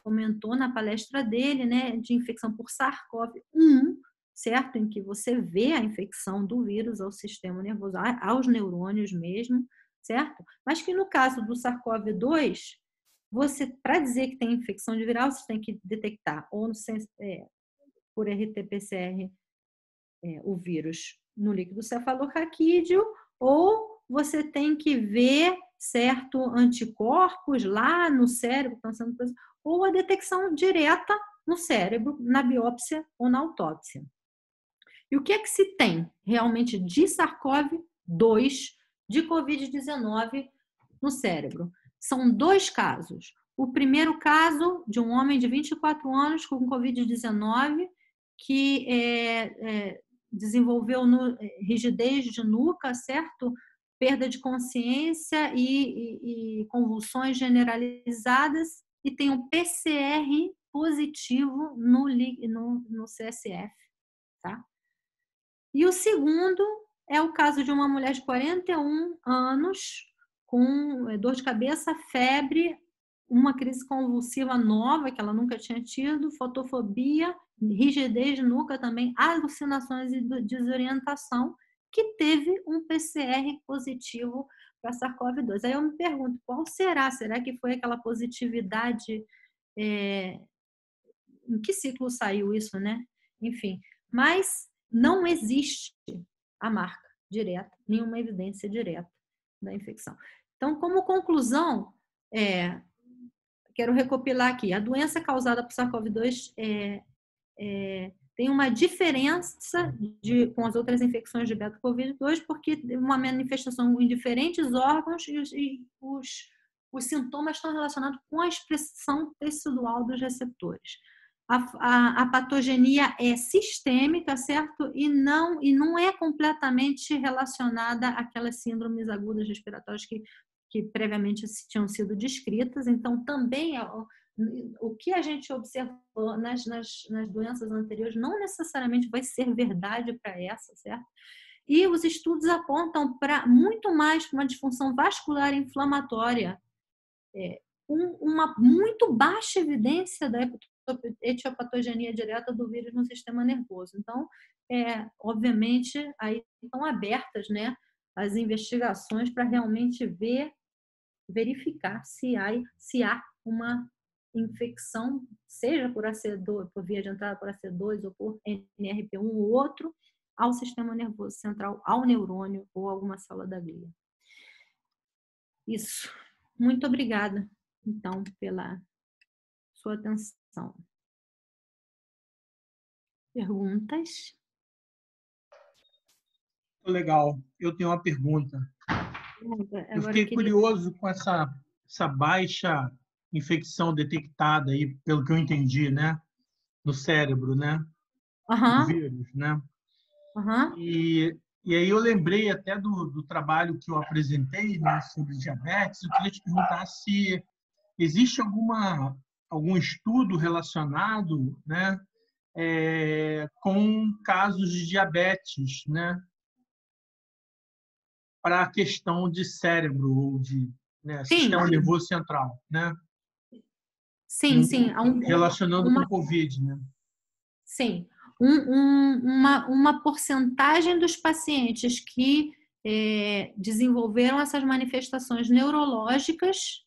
comentou na palestra dele, né, de infecção por SARS-CoV-1, certo? Em que você vê a infecção do vírus ao sistema nervoso, aos neurônios mesmo, certo? Mas que no caso do SARS-CoV-2, você, para dizer que tem infecção de viral, você tem que detectar ou por RT-PCR o vírus no líquido cefalorraquídeo, ou você tem que ver, certo, anticorpos lá no cérebro, ou a detecção direta no cérebro, na biópsia ou na autópsia. E o que é que se tem realmente de SARS-CoV-2, de Covid-19 no cérebro? São 2 casos. O primeiro caso de um homem de 24 anos com Covid-19 que desenvolveu rigidez de nuca, certo? Perda de consciência e convulsões generalizadas, e tem um PCR positivo no CSF, tá? E o segundo é o caso de uma mulher de 41 anos com dor de cabeça, febre, uma crise convulsiva nova que ela nunca tinha tido, fotofobia, rigidez de nuca também, alucinações e desorientação, que teve um PCR positivo para SARS-CoV-2. Aí eu me pergunto, qual será? Será que foi aquela positividade? Em que ciclo saiu isso, né? Enfim, mas não existe a marca direta, nenhuma evidência direta da infecção. Então, como conclusão, quero recopilar aqui. A doença causada por SARS-CoV-2 tem uma diferença com as outras infecções de beta-Covid-2, porque uma manifestação em diferentes órgãos e os sintomas estão relacionados com a expressão tecidual dos receptores. A patogenia é sistêmica, certo? E não é completamente relacionada àquelas síndromes agudas respiratórias que previamente tinham sido descritas. Então, também o que a gente observou nas doenças anteriores não necessariamente vai ser verdade para essa, certo? E os estudos apontam para muito mais para uma disfunção vascular inflamatória, uma muito baixa evidência da etiopatogenia direta do vírus no sistema nervoso. Então, obviamente, aí estão abertas, né, as investigações para realmente verificar se há uma infecção, seja por AC2, por via de entrada por AC2 ou por NRP1 ou outro, ao sistema nervoso central, ao neurônio ou alguma célula da glia. Isso. Muito obrigada, então, pela sua atenção. Perguntas? Legal. Eu tenho uma pergunta. Eu fiquei curioso com essa baixa infecção detectada aí, pelo que eu entendi, né, no cérebro, né, do vírus, né? E aí eu lembrei até do trabalho que eu apresentei, né, sobre diabetes. Eu queria te perguntar se existe algum estudo relacionado, né, com casos de diabetes, né, para a questão de cérebro ou de sistema nervoso central, né? Sim, sim. Relacionando com o Covid, né? Sim. Uma porcentagem dos pacientes que desenvolveram essas manifestações neurológicas,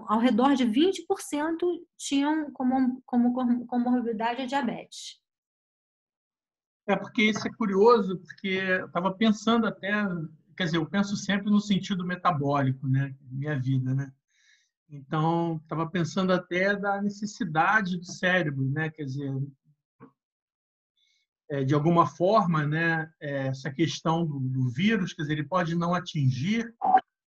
ao redor de 20% tinham como comorbidade a diabetes. Porque isso é curioso, porque eu estava pensando até, quer dizer, eu penso sempre no sentido metabólico, né, minha vida, né? Então, estava pensando até da necessidade do cérebro, né, quer dizer, de alguma forma, né, essa questão do vírus, quer dizer, ele pode não atingir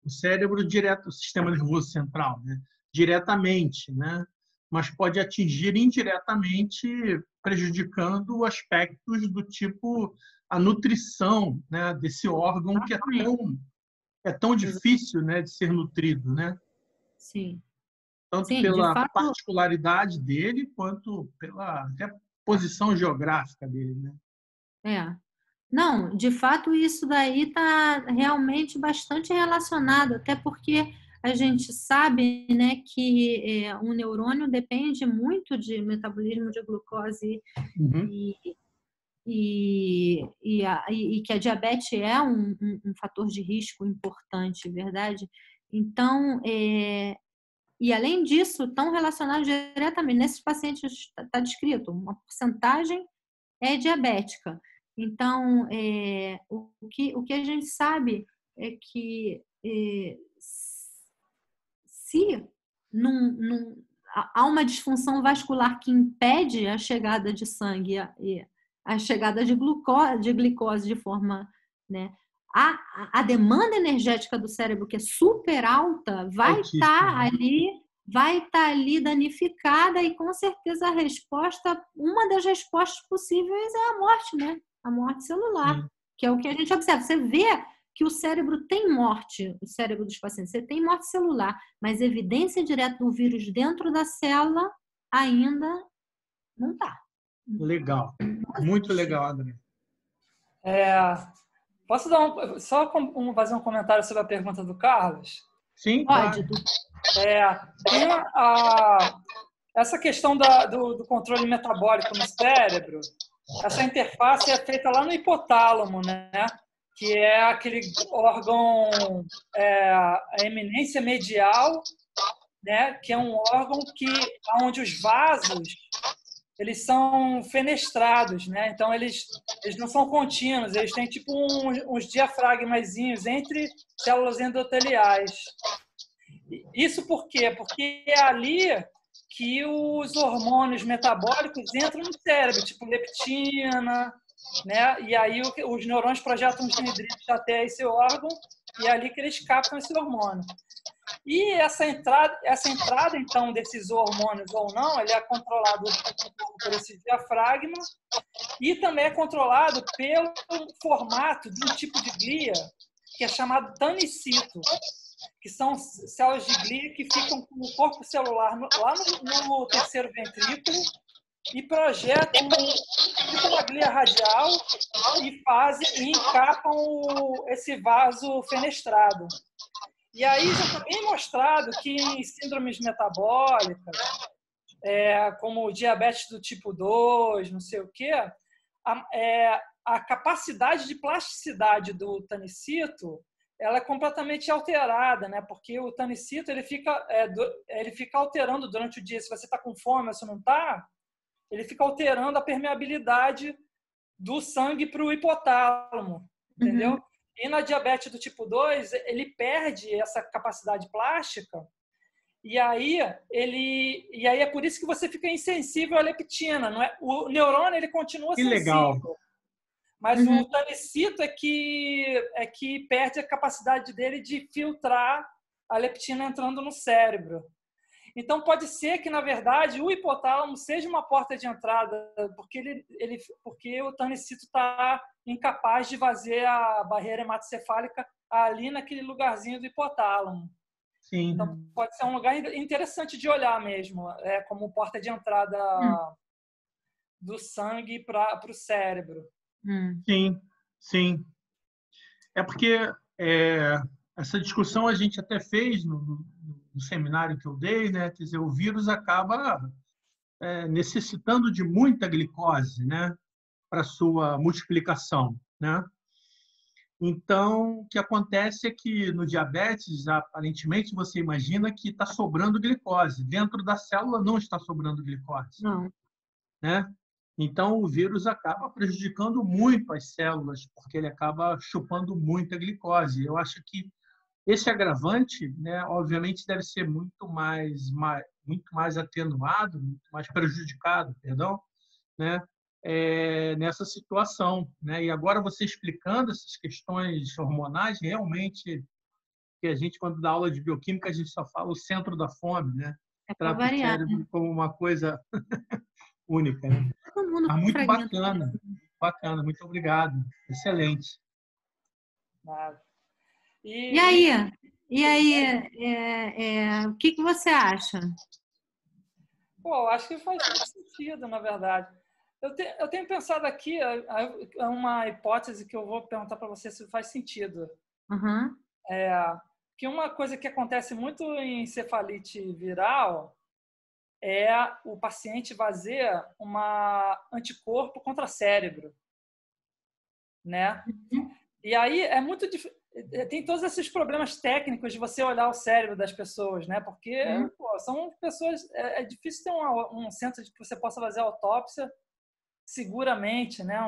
o cérebro direto, o sistema nervoso central, né, diretamente, né? mas pode atingir indiretamente, prejudicando aspectos do tipo a nutrição, né, desse órgão que é tão difícil, né, de ser nutrido, né? Sim. Tanto Sim, de pela fato, particularidade dele, quanto pela até posição geográfica dele, né? é. Não, de fato, isso daí está realmente bastante relacionado, até porque a gente sabe, né, que um neurônio depende muito de metabolismo de glucose Uhum. e que a diabetes é um fator de risco importante, verdade? Então, e além disso, estão relacionados diretamente, nesses pacientes está descrito, uma porcentagem é diabética. Então, o que a gente sabe é que se há uma disfunção vascular que impede a chegada de sangue e a chegada de glicose de forma, né, a demanda energética do cérebro, que é super alta, vai estar ali danificada e com certeza uma das respostas possíveis é a morte, né? A morte celular, que é o que a gente observa. Você vê que o cérebro tem morte, o cérebro dos pacientes, você tem morte celular, mas evidência direta do vírus dentro da célula ainda não está. Legal, muito legal, André. Posso dar fazer um comentário sobre a pergunta do Carlos? Sim, pode. Claro. Essa questão do controle metabólico no cérebro, essa interface é feita lá no hipotálamo, né? Que é aquele órgão, a eminência medial, né? Que é um órgão onde os vasos eles são fenestrados, né? Então eles não são contínuos, eles têm tipo uns diafragmazinhos entre células endoteliais. Isso por quê? Porque é ali que os hormônios metabólicos entram no cérebro, tipo leptina, né? E aí os neurônios projetam os dendritos até esse órgão e é ali que eles captam esse hormônio. E essa entrada então desses hormônios ou não, ele é controlado por esse diafragma e também é controlado pelo formato de um tipo de glia que é chamado tanicito, que são células de glia que ficam com o corpo celular lá no terceiro ventrículo e projetam uma glia radial e encapam esse vaso fenestrado. E aí já está bem mostrado que em síndromes metabólicas, como diabetes do tipo 2, não sei o quê, a capacidade de plasticidade do tanicito ela é completamente alterada, né? Porque o tanicito ele fica alterando durante o dia. Se você está com fome ou se não está, ele fica alterando a permeabilidade do sangue para o hipotálamo, entendeu? Uhum. E na diabetes do tipo 2, ele perde essa capacidade plástica e aí é por isso que você fica insensível à leptina. Não é? O neurônio ele continua que sensível. Legal. Mas o tanicito é que perde a capacidade dele de filtrar a leptina entrando no cérebro. Então, pode ser que, na verdade, o hipotálamo seja uma porta de entrada, porque o tanicito está incapaz de fazer a barreira hematocefálica ali naquele lugarzinho do hipotálamo. Sim. Então, pode ser um lugar interessante de olhar mesmo, como porta de entrada do sangue para o cérebro. Sim, sim. É porque essa discussão a gente até fez no seminário que eu dei, né? Quer dizer, o vírus acaba necessitando de muita glicose, né? Para sua multiplicação, né? Então, o que acontece é que no diabetes, aparentemente, você imagina que está sobrando glicose. Dentro da célula não está sobrando glicose. Não. Né? Então, o vírus acaba prejudicando muito as células, porque ele acaba chupando muita glicose. Eu acho que esse agravante, né, obviamente, deve ser muito mais atenuado, muito mais prejudicado, perdão, né, nessa situação. Né? E agora você explicando essas questões hormonais, realmente, que a gente, quando dá aula de bioquímica, a gente só fala o centro da fome, né? trata o cérebro como uma coisa única, né? Todo mundo Mas muito fragmenta. bacana, muito obrigado. Excelente. Nada. E aí? O que você acha? Pô, acho que faz muito sentido, na verdade. Eu tenho pensado aqui, é uma hipótese que eu vou perguntar para você se faz sentido. Uhum. Que uma coisa que acontece muito em encefalite viral é o paciente fazer uma anticorpo contra cérebro, né? E aí é muito tem todos esses problemas técnicos de você olhar o cérebro das pessoas, né? Porque pô, são pessoas, é difícil ter um centro de que você possa fazer autópsia seguramente, né?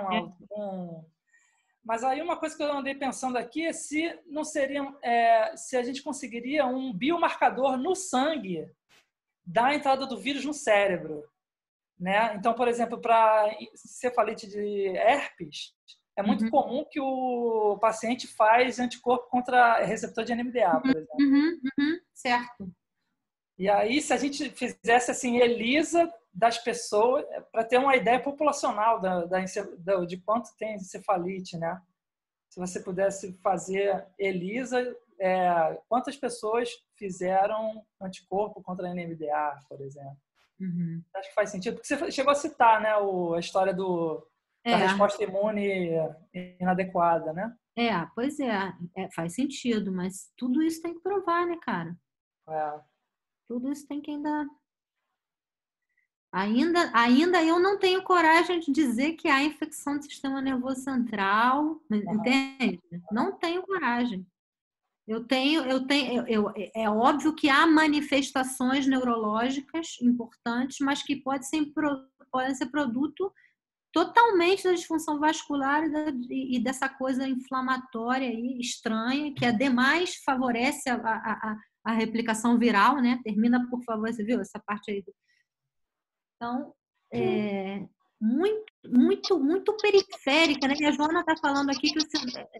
Mas aí uma coisa que eu andei pensando aqui é se não seria, se a gente conseguiria um biomarcador no sangue da entrada do vírus no cérebro, né? Então, por exemplo, para encefalite de herpes, é muito comum que o paciente faz anticorpo contra receptor de NMDA, por exemplo. Certo. E aí, se a gente fizesse assim, ELISA das pessoas, para ter uma ideia populacional de quanto tem encefalite, né? Se você pudesse fazer ELISA, quantas pessoas fizeram anticorpo contra a NMDA, por exemplo? Acho que faz sentido, porque você chegou a citar, né, a história da resposta imune inadequada, né? Pois faz sentido, mas tudo isso tem que provar, né, cara? Tudo isso tem que ainda eu não tenho coragem de dizer que há infecção do sistema nervoso central, entende? Não tenho coragem. É óbvio que há manifestações neurológicas importantes, mas que podem ser produto totalmente da disfunção vascular e dessa coisa inflamatória aí, estranha, que ademais favorece a replicação viral, né? Termina por favorecer, viu? Essa parte aí. Então, muito periférica, né? E a Joana está falando aqui que é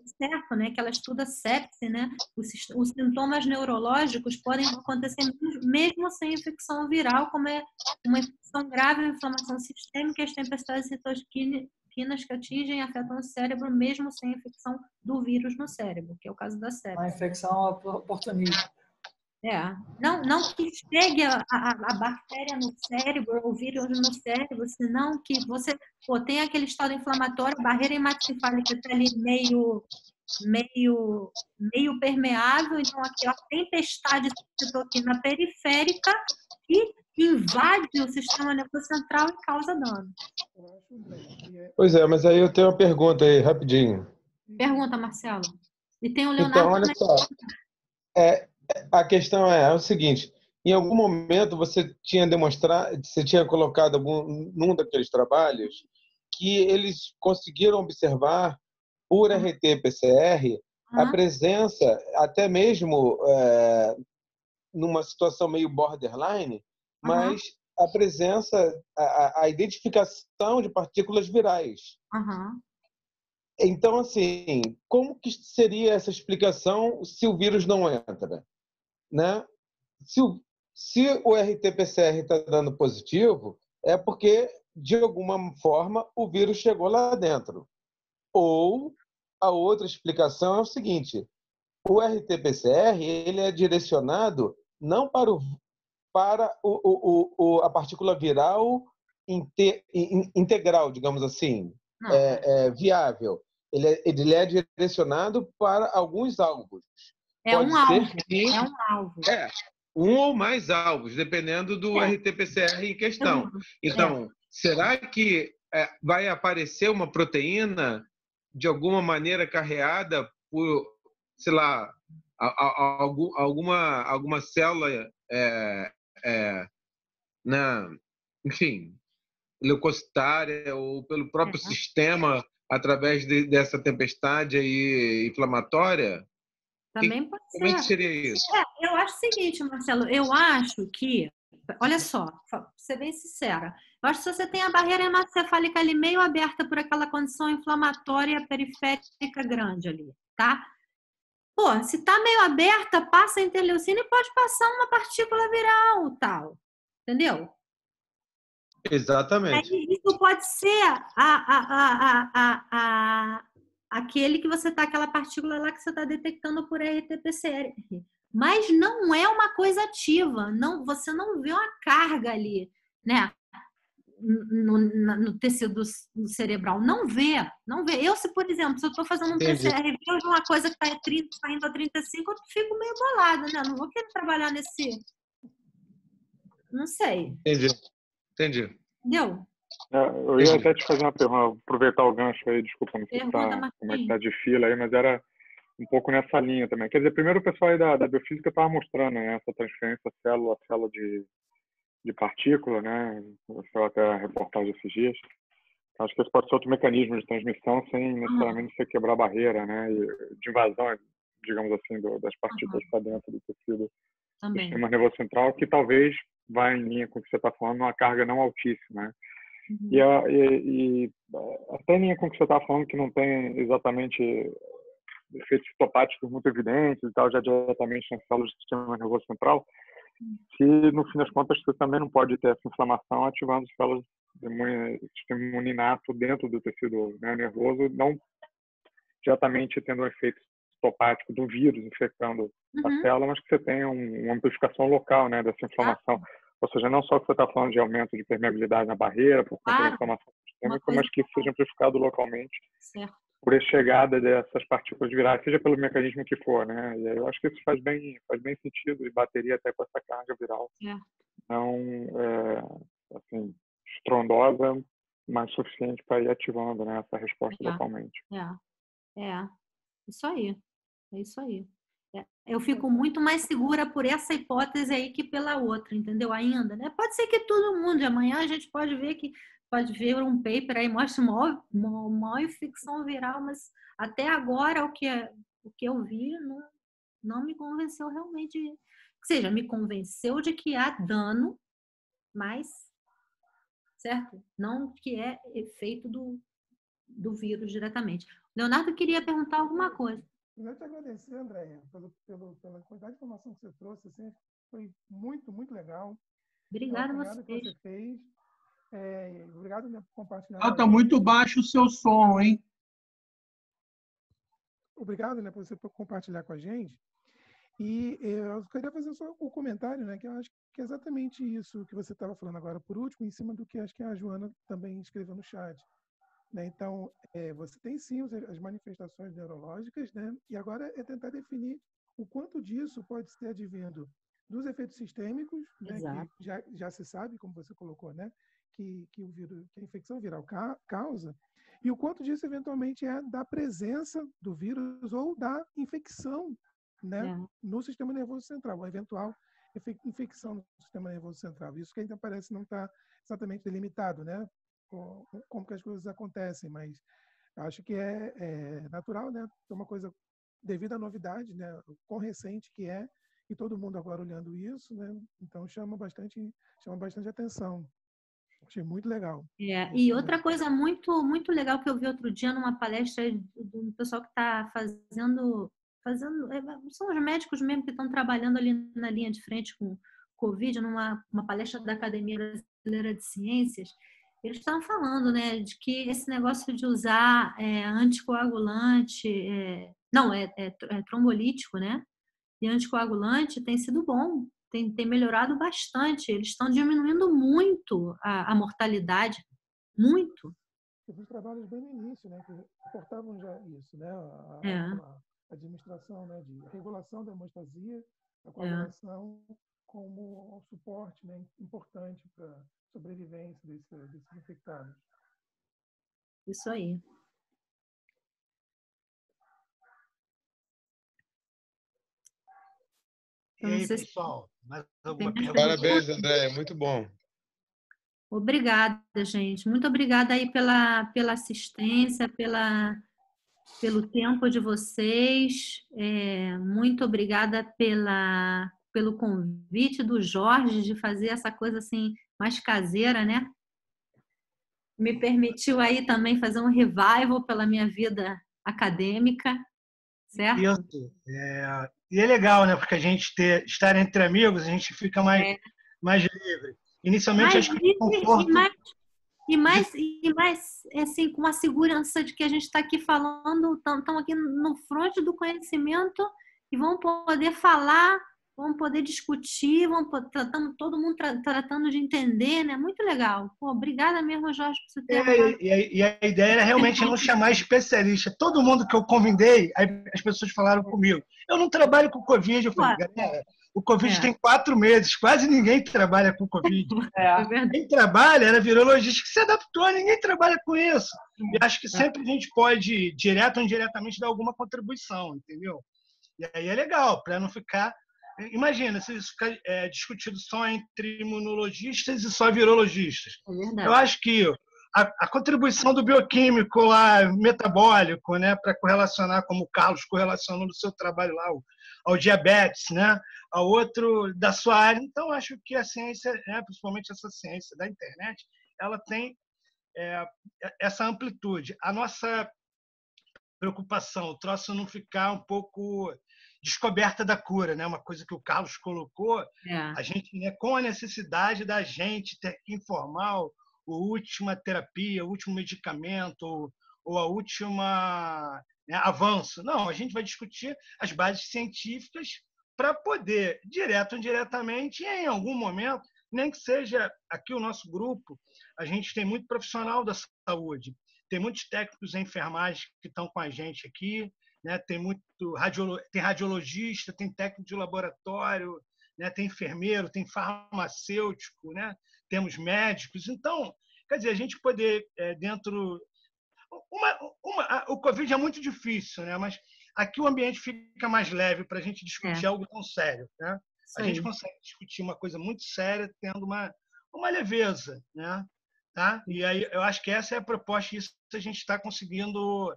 certo, né? Que ela estuda sepse, né? Os sintomas neurológicos podem acontecer mesmo sem infecção viral, como é uma infecção grave, inflamação sistêmica, as tempestades citoquinas que atingem e afetam o cérebro, mesmo sem infecção do vírus no cérebro, que é o caso da sepse. Uma infecção oportunista. Não que chegue a bactéria no cérebro, ou o vírus no cérebro, senão que você tem aquele estado inflamatório, a barreira hematoencefálica está ali meio permeável, então aqui a tempestade de citoquina periférica que invade o sistema nervoso central e causa dano. Pois é, mas aí eu tenho uma pergunta aí, rapidinho. Pergunta, Marcelo. E tem o Leonardo. Então, olha só. A questão é o seguinte: em algum momento você tinha colocado num daqueles trabalhos que eles conseguiram observar por RT-PCR a presença, até mesmo numa situação meio borderline, mas a presença, a identificação de partículas virais. Então, assim, como que seria essa explicação se o vírus não entra? Né? Se o RT-PCR está dando positivo, é porque, de alguma forma, o vírus chegou lá dentro. Ou a outra explicação é o seguinte: o RT-PCR ele é direcionado não para a partícula viral integral, digamos assim, viável. Ele é direcionado para alguns alvos. Um alvo. Um ou mais alvos, dependendo do RT-PCR em questão. Então, será que vai aparecer uma proteína de alguma maneira carreada por, sei lá, alguma célula, enfim, leucocitária ou pelo próprio sistema através dessa tempestade aí inflamatória? Também pode ser. Como é que seria isso? Eu acho o seguinte, Marcelo, eu acho que, olha só, vou ser bem sincera, eu acho que se você tem a barreira hematoencefálica ali meio aberta por aquela condição inflamatória periférica grande ali, tá? Se tá meio aberta, passa a interleucina e pode passar uma partícula viral, tal. Entendeu? Exatamente. Aí, isso pode ser aquele que você está, aquela partícula lá que você está detectando por RT-PCR. Mas não é uma coisa ativa. Não, você não vê uma carga ali, né? No tecido cerebral. Não vê. Eu, por exemplo, se eu estou fazendo um PCR e vejo uma coisa que está indo a 35, eu fico meio bolada, né? Não vou querer trabalhar nesse... Não sei. Entendi. Entendeu? Eu ia até te fazer uma pergunta, aproveitar o gancho aí, desculpa, não sei como é que tá de fila aí, mas era um pouco nessa linha também. Quer dizer, primeiro o pessoal aí da biofísica estava mostrando, né, essa transferência célula a célula de partícula, né, foi até a reportagem esses dias. Acho que esse pode ser outro mecanismo de transmissão sem necessariamente você quebrar a barreira, né, de invasão, digamos assim, das partículas para dentro do tecido do sistema nervoso central, que talvez vá em linha com o que você está falando, uma carga não altíssima, né? E até em linha com o que você está falando, que não tem exatamente efeitos citopáticos muito evidentes e tal, já diretamente nas células do sistema nervoso central, que no fim das contas você também não pode ter essa inflamação ativando células do sistema imune inato dentro do tecido, né, nervoso, não diretamente tendo um efeito citopático do vírus infectando a célula, mas que você tenha uma amplificação local, né, dessa inflamação. Ou seja, não só que você está falando de aumento de permeabilidade na barreira, por conta da inflamação sistêmica, mas que isso seja amplificado localmente por a chegada dessas partículas virais, seja pelo mecanismo que for, né? E aí eu acho que isso faz bem sentido, e bateria até com essa carga viral. Não, assim, estrondosa, mas suficiente para ir ativando, né, essa resposta localmente. Isso aí. É isso aí. Eu fico muito mais segura por essa hipótese aí que pela outra, entendeu? Ainda, né? Pode ser que todo mundo, amanhã a gente pode ver um paper aí, mostra uma infecção viral, mas até agora o que eu vi não me convenceu realmente. Ou seja, me convenceu de que há dano, mas, certo? Não que é efeito do vírus diretamente. Leonardo queria perguntar alguma coisa. Eu te agradecer, Andréia, pela quantidade de informação que você trouxe. Assim, foi muito, muito legal. Obrigada a você. Que você fez. Obrigado por compartilhar. Está muito baixo o seu som, hein? Obrigado, né, por você compartilhar com a gente. E eu queria fazer só um comentário, né, que eu acho que é exatamente isso que você estava falando agora, por último, em cima do que acho que a Joana também escreveu no chat. Né? Então, você tem sim as manifestações neurológicas, né? E agora é tentar definir o quanto disso pode ser advindo dos efeitos sistêmicos, né? Que já se sabe, como você colocou, né? Que a infecção viral causa, e o quanto disso eventualmente é da presença do vírus ou da infecção, né? No sistema nervoso central, uma eventual infecção no sistema nervoso central. Isso que ainda parece não estar exatamente delimitado, né? Como que as coisas acontecem, mas acho que é natural, né? É uma coisa devido à novidade, né? O quão recente que é, e todo mundo agora olhando isso, né? Então chama bastante atenção. Achei muito legal. E outra coisa muito, muito legal que eu vi outro dia numa palestra do pessoal que está fazendo, são os médicos mesmo que estão trabalhando ali na linha de frente com Covid, numa palestra da Academia Brasileira de Ciências. Eles estavam falando, né, de que esse negócio de usar anticoagulante, trombolítico, né, e anticoagulante tem sido bom, tem melhorado bastante. Eles estão diminuindo muito a mortalidade, muito. Os trabalhos bem no início, né, que reportavam já isso, né, a administração, né, de regulação da hemostasia, a coagulação como um suporte, né, importante para sobrevivência desses infectados. Isso aí. E aí, pessoal? Mais alguma pergunta? Parabéns, André. Muito bom. Obrigada, gente. Muito obrigada aí pela assistência, pelo tempo de vocês. Muito obrigada pelo convite do Jorge de fazer essa coisa assim mais caseira, né? Me permitiu aí também fazer um revival pela minha vida acadêmica, certo? Isso. E é legal, né? Porque a gente estar entre amigos, a gente fica mais livre. Inicialmente, acho que conforto... E mais, assim, com a segurança de que a gente está aqui falando, estão aqui no fronte do conhecimento e vão poder falar, vão poder discutir, todo mundo tratando de entender, né? Muito legal. Pô, obrigada mesmo, Jorge, por você ter arrumado. E a ideia era realmente não chamar especialista. Todo mundo que eu convidei, aí as pessoas falaram comigo. Eu não trabalho com Covid. Eu falei, galera, o Covid tem 4 meses, quase ninguém trabalha com Covid. Quem trabalha era virologista que se adaptou, ninguém trabalha com isso. E acho que sempre a gente pode, direto ou indiretamente, dar alguma contribuição, entendeu? E aí é legal, para não ficar... Imagina, se isso ficar discutido só entre imunologistas e só virologistas. Eu acho que a contribuição do bioquímico lá, metabólico, né, para correlacionar, como o Carlos correlacionou no seu trabalho lá, ao diabetes, né, ao outro da sua área. Então, acho que a ciência, principalmente essa ciência da internet, ela tem essa amplitude. A nossa preocupação, o troço não ficar um pouco descoberta da cura, né? Uma coisa que o Carlos colocou, a gente, né, com a necessidade da gente ter que informar a última terapia, o último medicamento ou a última avanço. Não, a gente vai discutir as bases científicas para poder, direto ou indiretamente, em algum momento, nem que seja aqui o nosso grupo, a gente tem muito profissional da saúde, tem muitos técnicos em enfermagem que estão com a gente aqui, né? Tem radiologista, tem técnico de laboratório, né? Tem enfermeiro, tem farmacêutico, né? Temos médicos. Então, quer dizer, a gente poder, dentro... o Covid é muito difícil, né? Mas aqui o ambiente fica mais leve para a gente discutir algo tão sério, né? A gente consegue discutir uma coisa muito séria tendo uma leveza, né? Tá? E aí eu acho que essa é a proposta, isso a gente está conseguindo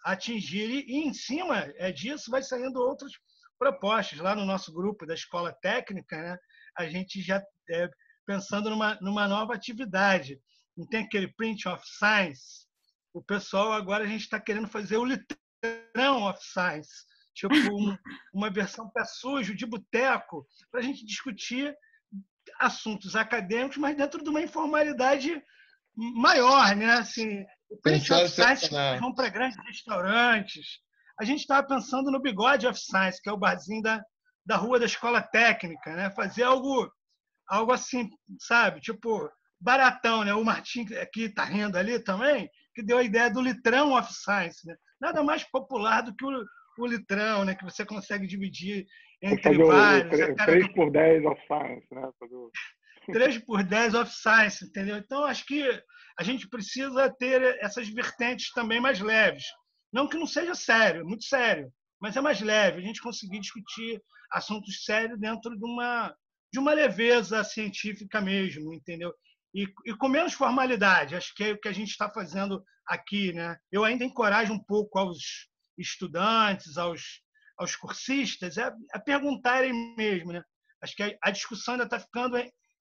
atingir. E em cima disso vai saindo outras propostas. Lá no nosso grupo da Escola Técnica, né, a gente já pensando numa nova atividade. Não tem aquele Print of Science? O pessoal agora a gente está querendo fazer o Litrão of Science, tipo uma versão pé sujo, de boteco, para a gente discutir assuntos acadêmicos, mas dentro de uma informalidade maior, né? Assim, o Print of Science, vão para grandes restaurantes. A gente estava pensando no Bigode of Science, que é o barzinho da rua da Escola Técnica, né? Fazer algo assim, sabe? Tipo, baratão, né? O Martim, que está rindo ali também, que deu a ideia do Litrão of Science, né? Nada mais popular do que o litrão, né? Que você consegue dividir entre vários. 3x10 of Science, né? 3x10 of Science, entendeu? Então, acho que a gente precisa ter essas vertentes também mais leves. Não que não seja sério, muito sério, mas é mais leve. A gente conseguir discutir assuntos sérios dentro de uma leveza científica mesmo, entendeu? E com menos formalidade. Acho que é o que a gente está fazendo aqui, né? Eu ainda encorajo um pouco aos estudantes, aos cursistas, a perguntarem mesmo, né? Acho que a discussão ainda está ficando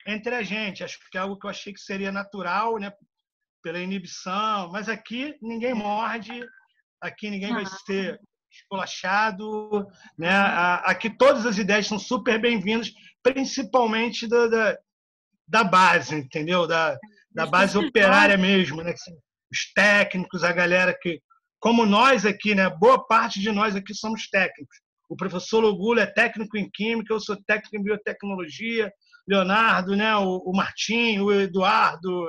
entre a gente. Acho que é algo que eu achei que seria natural, né? Pela inibição, mas aqui ninguém morde, aqui ninguém vai ser esculachado, né? Aqui todas as ideias são super bem-vindas, principalmente da base, entendeu? Da base operária mesmo, né? Os técnicos, a galera que, como nós aqui, né? Boa parte de nós aqui somos técnicos. O professor Logula é técnico em química, eu sou técnico em biotecnologia, Leonardo, né? O Martim, o Eduardo,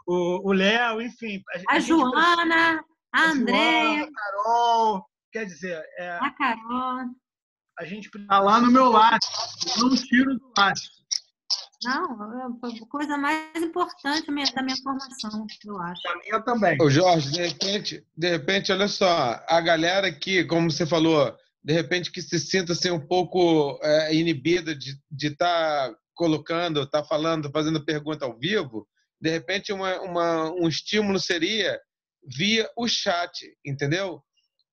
o Léo, enfim. A Joana, a Andréia. A Carol, quer dizer... a Carol. A gente está lá no meu lápis, eu não tiro do lápis. Não, é a coisa mais importante da minha formação, eu acho. Eu também. Ô Jorge, de repente, olha só, a galera que, como você falou, de repente que se sinta assim, um pouco inibida de estar colocando, estar falando, fazendo pergunta ao vivo, de repente um estímulo seria via o chat, entendeu?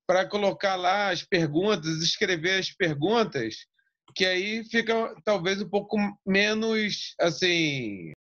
Para colocar lá as perguntas, escrever as perguntas, que aí fica talvez um pouco menos assim